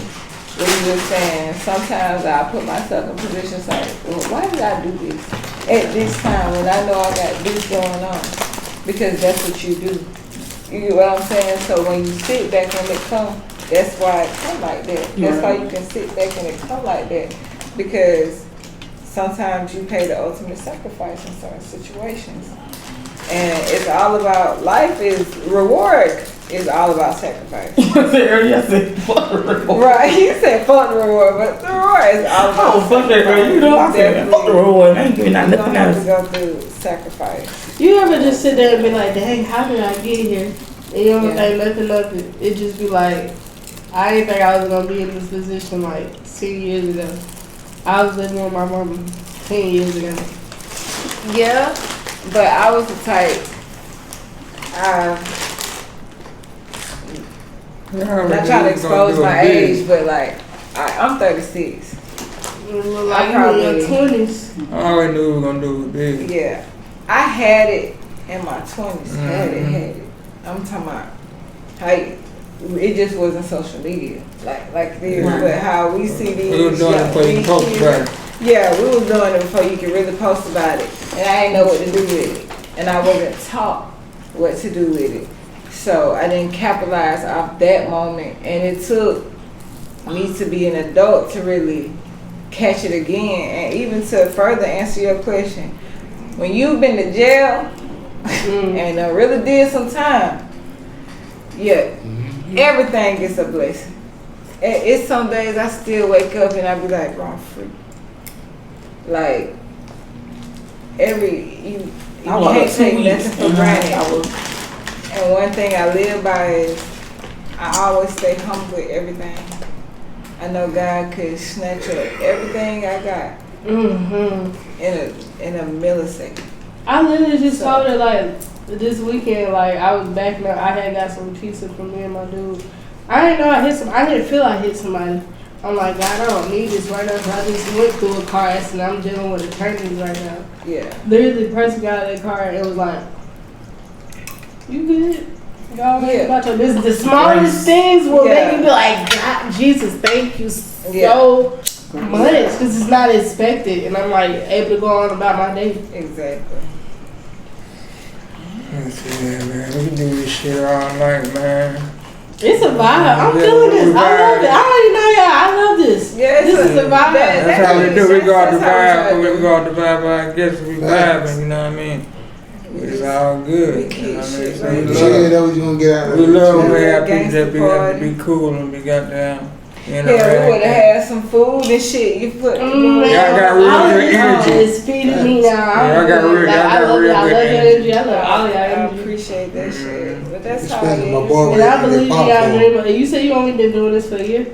where you were saying sometimes I put myself in positions like, well, why did I do this at this time when I know I got this going on? Because that's what you do. You get what I'm saying? So when you sit back and it come, that's why it come like that. That's why you can sit back and it come like that. Because sometimes you pay the ultimate sacrifice in certain situations. And it's all about, life is, reward is all about sacrifice. Earlier I said fuck the reward. Right, you said fuck the reward, but the reward is all about Oh, fuck that girl. You know I said fuck the reward. I ain't giving out You're gonna nothing have to else. go through sacrifice. you ever just sit there and be like, dang, how did I get here? And you don't think nothing of it. It just be like, I didn't think I was gonna be in this position like 10 years ago. I was living with my mama 10 years ago. Yeah, but I was the type, not trying to expose my age, but like, I'm 36. You look like I you in your probably- 20s. I already knew we were gonna do it big. Yeah, I had it in my 20s had it. I'm talking about how it just wasn't social media like this, but how we see these. We were doing it before you post about it. Yeah, we was doing it before you could really post about it, and I didn't know what to do with it, and I wasn't taught what to do with it, so I didn't capitalize off that moment, and it took me to be an adult to really catch it again, and even to further answer your question, when you've been to jail and really did some time, everything gets a blessing. It's some days I still wake up and I be like, bro, I'm free. Like you can't take nothing for granted. And one thing I live by is I always stay humble with everything. I know God could snatch up everything I got in a millisecond. I literally just told her like this weekend, like I was backing up. I had got some pizza from me and my dude. I didn't know I hit some. I didn't feel I hit somebody. I'm like, God, I don't need this right now. So I just went through a car accident. I'm dealing with attorneys right now. Yeah. Literally, the person got out of the car and was like, "You good? Y'all about your business." The smallest things will make you be like, God, Jesus, thank you so much, because it's not expected, and I'm like able to go on about my day. Exactly. Yeah, man, we can do this shit all night, man. It's a vibe. I'm feeling this. I love it. I already know y'all. I love this. Yeah, this is a vibe. That's how we do. We go out the vibe. We go out the vibe. I guess we vibing. You know what I mean? It's all good. You know what I mean? So we love when we have people that be cool and be goddamn. We would have had some food and shit. You put. Y'all got real good energy. It's feeding me now. I got real good energy. I love your energy. I love all y'all I energy. appreciate that shit. But that's how it is. And I believe y'all dream. You say you only been doing this for a year?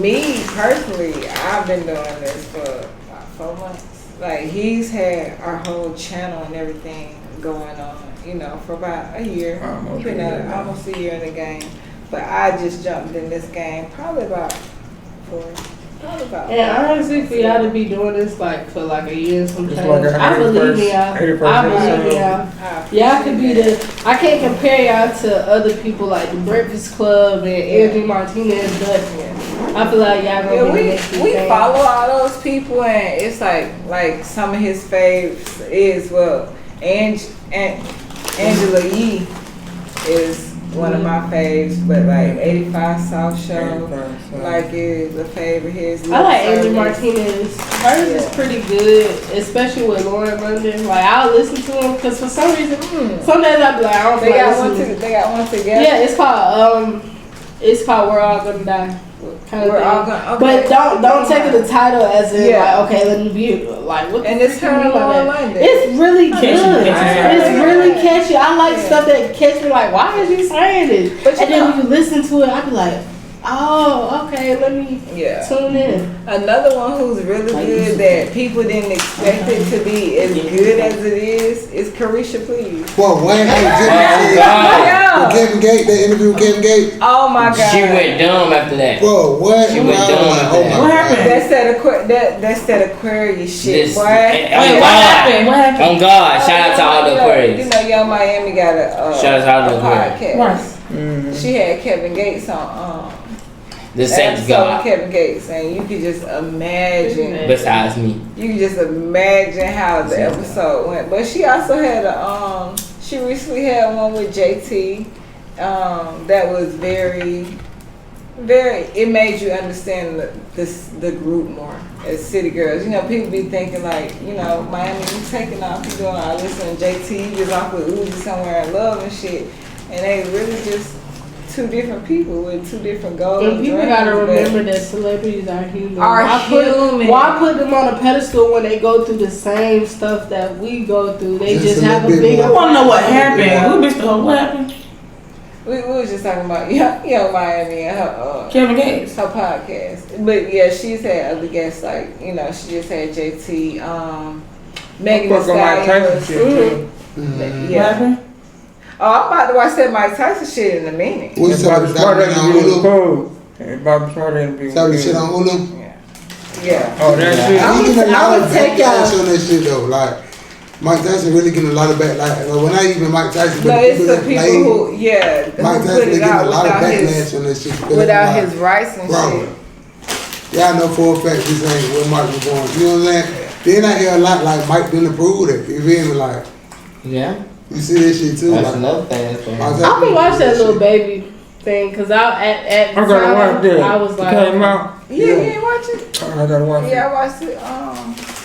Me personally, I've been doing this for about 4 months. Like he's had our whole channel and everything going on, for about a year. Been almost a year in the game. But I just jumped in this game probably about 4. And honestly, for y'all to be doing this for like a year sometimes, like I believe in y'all. I believe in y'all. Y'all could be I can't compare y'all to other people like the Breakfast Club and Angie Martinez, but I feel like y'all gonna be the next we follow all those people, and it's like some of his faves is Angela Yee is one of my faves, but like 85 South Show, is a favorite. His. I like Angie Martinez. Hers is pretty good, especially with Lauren London. Like I'll listen to them because for some reason, some days I'll be like, I don't. They got one together. Yeah, it's called We're All Gonna Die. Kind of We're all gonna, okay. But don't take the title as in let me be like what. And it's her and Lauren London. It's really good. It's really catchy. I like stuff that catch me like, why is he saying this? But then when you listen to it, I be like, oh, okay, let me tune in. Another one who's really good that people didn't expect it to be as good as it is Carisha Please. Well, Kevin Gates, that interview with Kevin Gates. Oh my God. She went dumb after that. Whoa, what? She went dumb after that. What happened? That's that Aquarius shit, boy. What happened? On God, shout out to all the Aquarius. Young Miami got a shout out to all the podcast. She had Kevin Gates on the Saints God. Kevin Gates, and you could just imagine. Besides me, you can just imagine how the episode went. But she also had she recently had one with JT. That was very. It made you understand the group more as city girls. People be thinking like, Miami, you taking off, you doing all this, and JT was off with Uzi somewhere in love and shit, and they really just. Two different people with two different goals. And people gotta remember that celebrities are human. Why put them on a pedestal when they go through the same stuff that we go through? They just have a bigger. I wanna know what happened. Who missed what happened? We was just talking about Miami and her Kevin Gates, her podcast. But yeah, she's had other guests like she just had JT, Megan Thee Stallion. What happened? Oh, I'm about to watch that Mike Tyson shit in a minute. What's Bobby Smart interview? Bobby Smart interview. Sorry, shit on Hulu? Yeah. Oh, that's it. I would take y'all on that shit though. Like, Mike Tyson really getting a lot of backlash. Well, not even Mike Tyson, but No, the it's people the that people blame who, yeah, Mike who Tyson put getting it a out lot of without backlash on that shit. because without it's his rights and bro, shit. y'all know for a fact this ain't where Mike was going. You know what I'm saying? Then I hear a lot like Mike didn't approve that. You feel me? Like, Yeah, you see that shit too. that's Like, another thing. That's Mike right. Tyson I'm gonna watch that shit. little baby thing because at the I gotta watch time that. I was It like, came out. Yeah, you ain't watch it? I gotta watch it. Yeah, I watched it.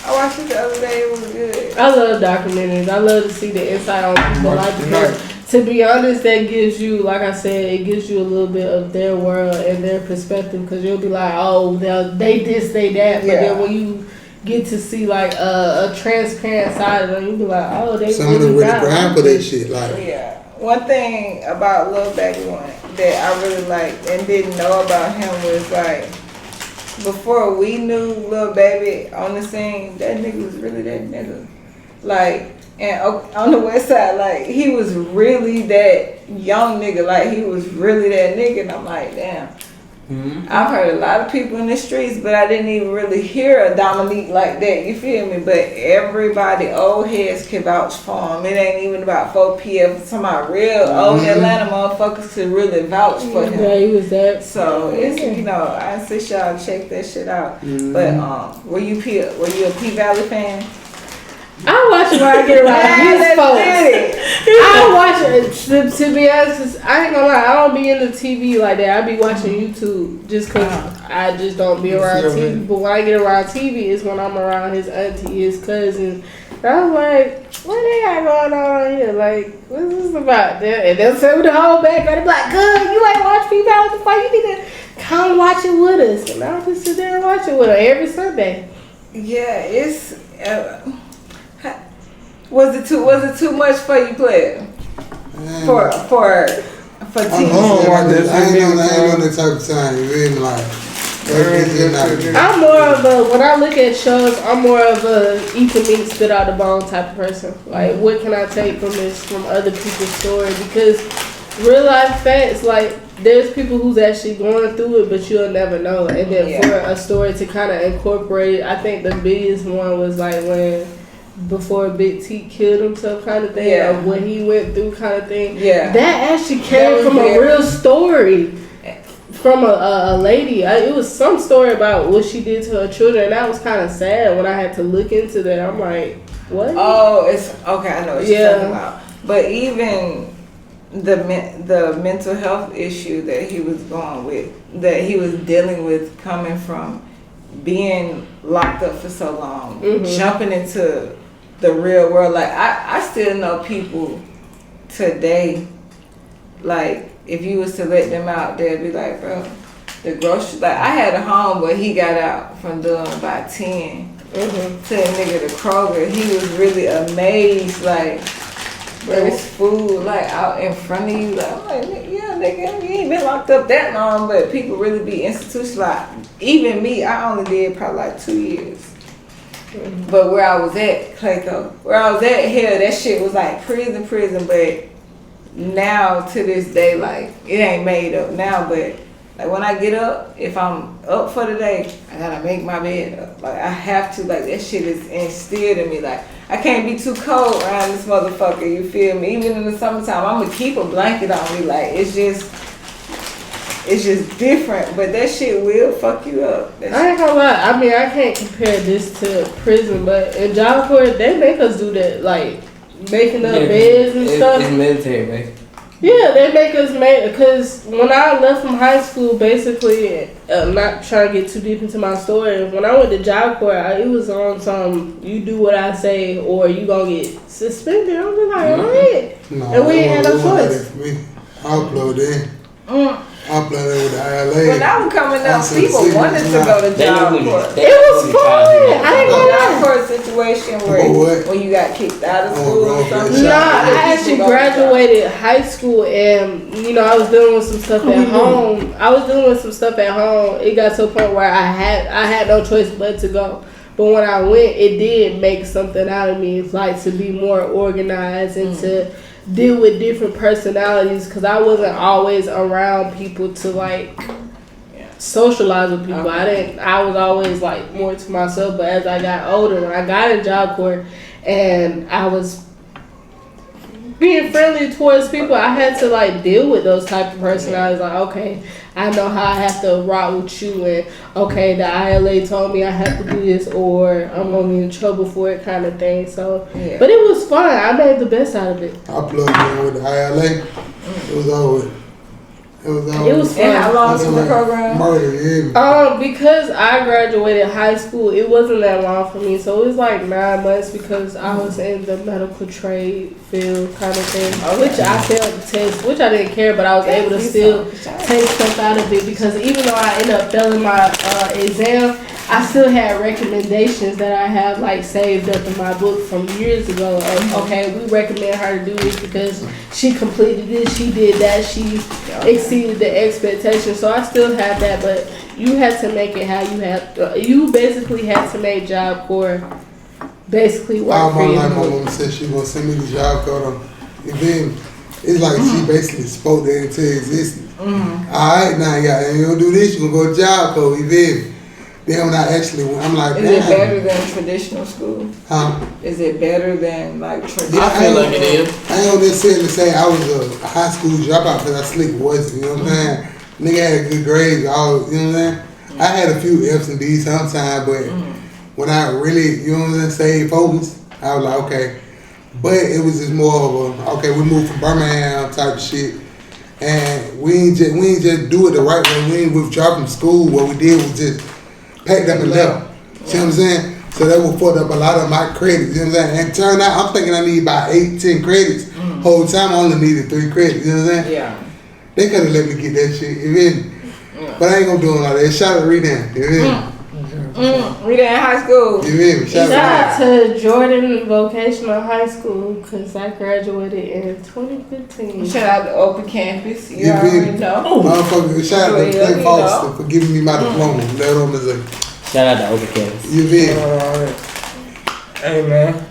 I watched it the other day. It was good. I love documentaries. I love to see the inside on people's life because, to be honest, that gives you, like I said, it gives you a little bit of their world and their perspective because you'll be like, oh, they this, they that. But Yeah. then when you get to see like a transparent side of them, you'll be like, oh, they Some of them really not grind like for that this. shit. Like, Yeah. One thing about Lil Baby One that I really liked and didn't know about him was like, before we knew Lil Baby on the scene, that nigga was really that nigga. Like, and on the west side, like, he was really that young nigga. Like, he was really that nigga. And I'm like, damn. I've heard a lot of people in the streets, but I didn't even really hear a Dominique like that. You feel me? But everybody, old heads, can vouch for him. It ain't even about 4PF. It's about real old Atlanta motherfuckers to really vouch for him. Yeah, he was that. So it's, you know, I insist y'all check that shit out. But were you a P Valley fan? I watch it when I get around Yeah, his let's folks. get it. I watch it to be honest. 'Cause I ain't gonna lie, I don't be into TV like that. I be watching YouTube just cause I just don't be around TV. But when I get around TV, is when I'm around his auntie, his cousins. And I'm like, what they got going on here? Like, what's this about? And they'll say the whole background. They be like, good, you ain't watched P-Valley before. You need to come watch it with us. And I'll just sit there and watch it with her every Sunday. Yeah, it's. Was it too much for you, player? For I TV? ain't on that type of time. You feel me? Like, I'm more of a, when I look at shows, I'm more of a eat the meat, spit out the bone type of person. Like, what can I take from this, from other people's story? Because real life facts, like, there's people who's actually going through it, but you'll never know. And then for a story to kind of incorporate it, I think the biggest one was like when, before Big T killed himself kind of thing, of what he went through kind of thing. Yeah. That actually came from a real story. From a lady. It was some story about what she did to her children, and that was kind of sad when I had to look into that. I'm like, what? Oh, it's okay. I know what you're talking about. But even the mental health issue that he was going with, that he was dealing with, coming from being locked up for so long, jumping into the real world. Like I still know people today, like, if you was to let them out, they'd be like, bro, the grocery, like, I had a home where he got out from doing about 10 to the nigga to Kroger. He was really amazed, like, there's food, like, out in front of you. Like, I'm like, yeah, nigga, you ain't been locked up that long, but people really be institutionalized. Even me, I only did probably like 2 years. But where I was at, Clayco, where I was at here, that shit was like prison, but now to this day, like, it ain't made up now, but like when I get up, if I'm up for the day, I gotta make my bed up. Like, I have to, like, that shit is instilled in me. Like, I can't be too cold around this motherfucker, you feel me? Even in the summertime, I'm gonna keep a blanket on me. Like, it's just different, but that shit will fuck you up. I ain't gonna lie, I mean, I can't compare this to prison, but in Job Corps, they make us do that, like, making up beds and stuff. It's military, man. Yeah, they make us because when I left from high school, basically, I'm not trying to get too deep into my story. When I went to Job Corps, it was on some, you do what I say or you gonna get suspended. I was just like, alright. No, and we ain't had no choice. I'll plug in. I played it with the ILA. When I was coming up, people wanted to go to Job Corps. It was fun. I ain't gonna lie. For a situation where you got kicked out of school or something. Nah, I actually graduated high school and, you know, I was dealing with some stuff at home. It got to a point where I had no choice but to go. But when I went, it did make something out of me. It's like to be more organized and to deal with different personalities, because I wasn't always around people to like socialize with people. I was always like more to myself. But as I got older, when I got in Job Corps and I was being friendly towards people, I had to like deal with those type of personalities. Like, okay, I know how I have to rock with you, and okay, the ILA told me I have to do this, or I'm gonna be in trouble for it, kind of thing. So, but it was fun. I made the best out of it. I plugged in with the ILA. It was over. It was fun. And how long was the program? Murder, yeah. Because I graduated high school, it wasn't that long for me. So it was like 9 months because I was in the medical trade field kind of thing, which I failed the test, which I didn't care, but I was able to still take stuff out of it because even though I ended up failing my exam, I still had recommendations that I have like saved up in my book from years ago. Okay, we recommend her to do this because she completed this, she did that, she exceeded the expectation. So I still have that, but you had to make it how you have. You basically had to make Job Corps basically work for you. My mom said she was gonna send me the Job Corps. And then it's like she basically spoke that into existence. Alright, now y'all, you gonna do this, you gonna go to Job Corps. You feel me? Then when I actually went, I'm like, is it better than traditional school? Huh? Is it better than like traditional? I feel like it is. I ain't necessarily say I was a high school dropout because I slick voice, you know what I'm saying? Nigga had good grades, all, you know what I'm saying? I had a few F's and D's sometimes, but when I really, you know what I'm saying, stayed focused, I was like, okay. But it was just more of a, okay, we moved from Birmingham type of shit. And we ain't just do it the right way. We ain't withdraw from school. What we did was just packed up and left. See what I'm saying? So that will fuck up a lot of my credits. You know what I'm saying? And turned out, I'm thinking I need about 8, 10 credits. Whole time I only needed 3 credits. You know what I'm saying? Yeah. They could have let me get that shit. You feel me? But I ain't gonna do all that. Shout out to Redan. You feel me? Redan in high school. You feel me? Shout out to Jordan Vocational High School because I graduated in 2015. Shout out to Open Campus. You feel me? already know. Motherfucker, shout out to Clay Foster for giving me my diploma. Let on the Shout out to Open Campus. You feel me? Hey man,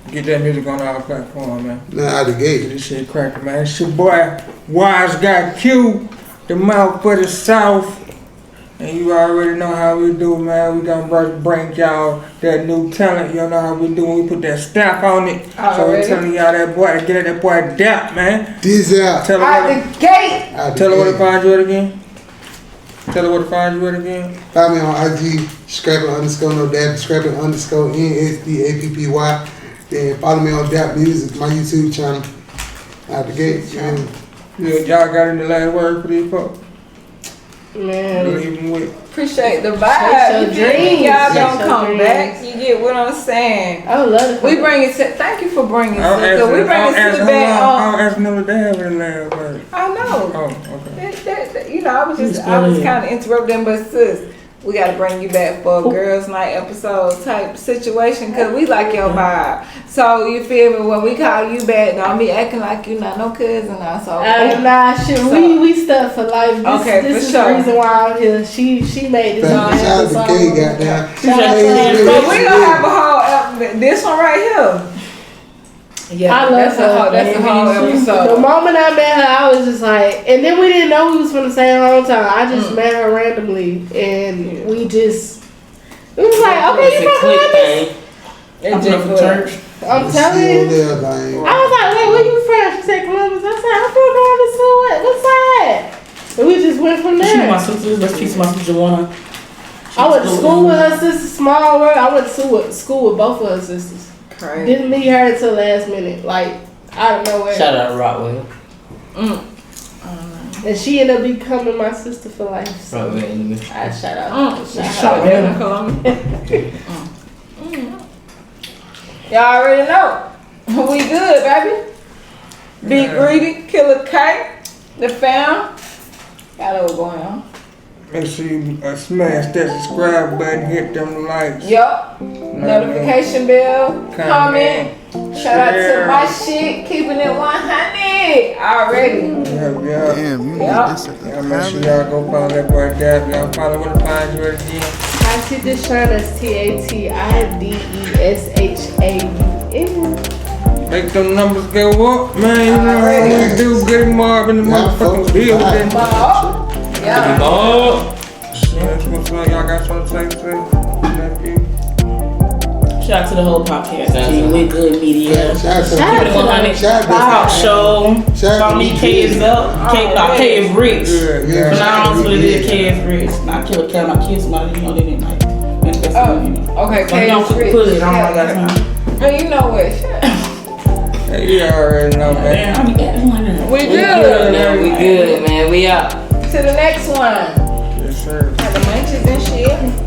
get that music on our platform, man. Nah, out the gate. Get this shit cracking, man. It's your boy Wise Guy Q, the mouth for the South. And you already know how we do, man. We gonna bring y'all that new talent. You know how we do when we put that stamp on it. So we're telling y'all that boy, get that boy DAPP, man. This out. Tell her Out the gate. Tell her where to find you at again. Tell her where to find you at again. Find me on IG, scrapping underscore no DAPP, scrapping underscore NSDAPPY. Then follow me on DAPP Music, my YouTube channel. Out the gate. Y'all got any last word for these folks? Man, appreciate the vibe. Y'all don't come back. You get what I'm saying? I would love to. We bring it to. Thank you for bringing it. We bring it to the back. I don't ask no they have any last word. I know. Oh, okay. You know, I was kind of interrupting, but sis, we got to bring you back for a girls' night episode type situation because we like your vibe. So you feel me? When we call you back, don't be acting like you not no cousin now. So nah, shit. We stuck for life. This is the reason why I'm here. She made this on episode. Shout out to Kay, goddamn. But we gonna have a whole this one right here. Yeah, I love her. That's a whole episode. The moment I met her, I was just like, and then we didn't know we was from the same hometown. I just met her randomly, and we was like, okay, you from Columbus? I'm from church. I'm telling you. I was like, wait, where you from? She said Columbus. I said, I'm from Northern. What's that? And we just went from there. She's my sister. Let's teach my sister Joanna. I went to school with her sister, small world. I went to school with both of her sisters. Crazy. Didn't meet her until last minute, like out of nowhere. Shout out to Rockwell. And she ended up becoming my sister for life. So I shout out. Shout out. Y'all already know. We good, baby. Be greedy, Killa Kay, the fam. Got it all going on. Make sure you smash that subscribe button, hit them likes. Yup. Notification bell, comment. Shout out to my shit, keeping it 100 already. Yeah. Damn, you need this at the make sure y'all go follow that boy DAPP. Y'all follow where to find you again. Tati Deshaun, that's TATIDESHAUN. Make them numbers go up, man. You know how we do. Guudie Mob in the motherfucking building. Yeah. Y'all got something to say? Shout out to the whole podcast Shout team. out. We good media. Shout out to Keep it 100. Shout out to- Talk show. Shout out Follow to me. me, K is up. K is rich. Yeah, From now on, shout out what it to is, me. K is rich. Not Killa Kay. My kids, somebody, you know, they didn't like. Okay, But K don't is rich. put it on. I got time. And you know what? Hey, you already know, man. Damn, I be acting like that. We We good, good. man. We good, man. We out. To the next one. Yes, sir. Got the munchies and shit.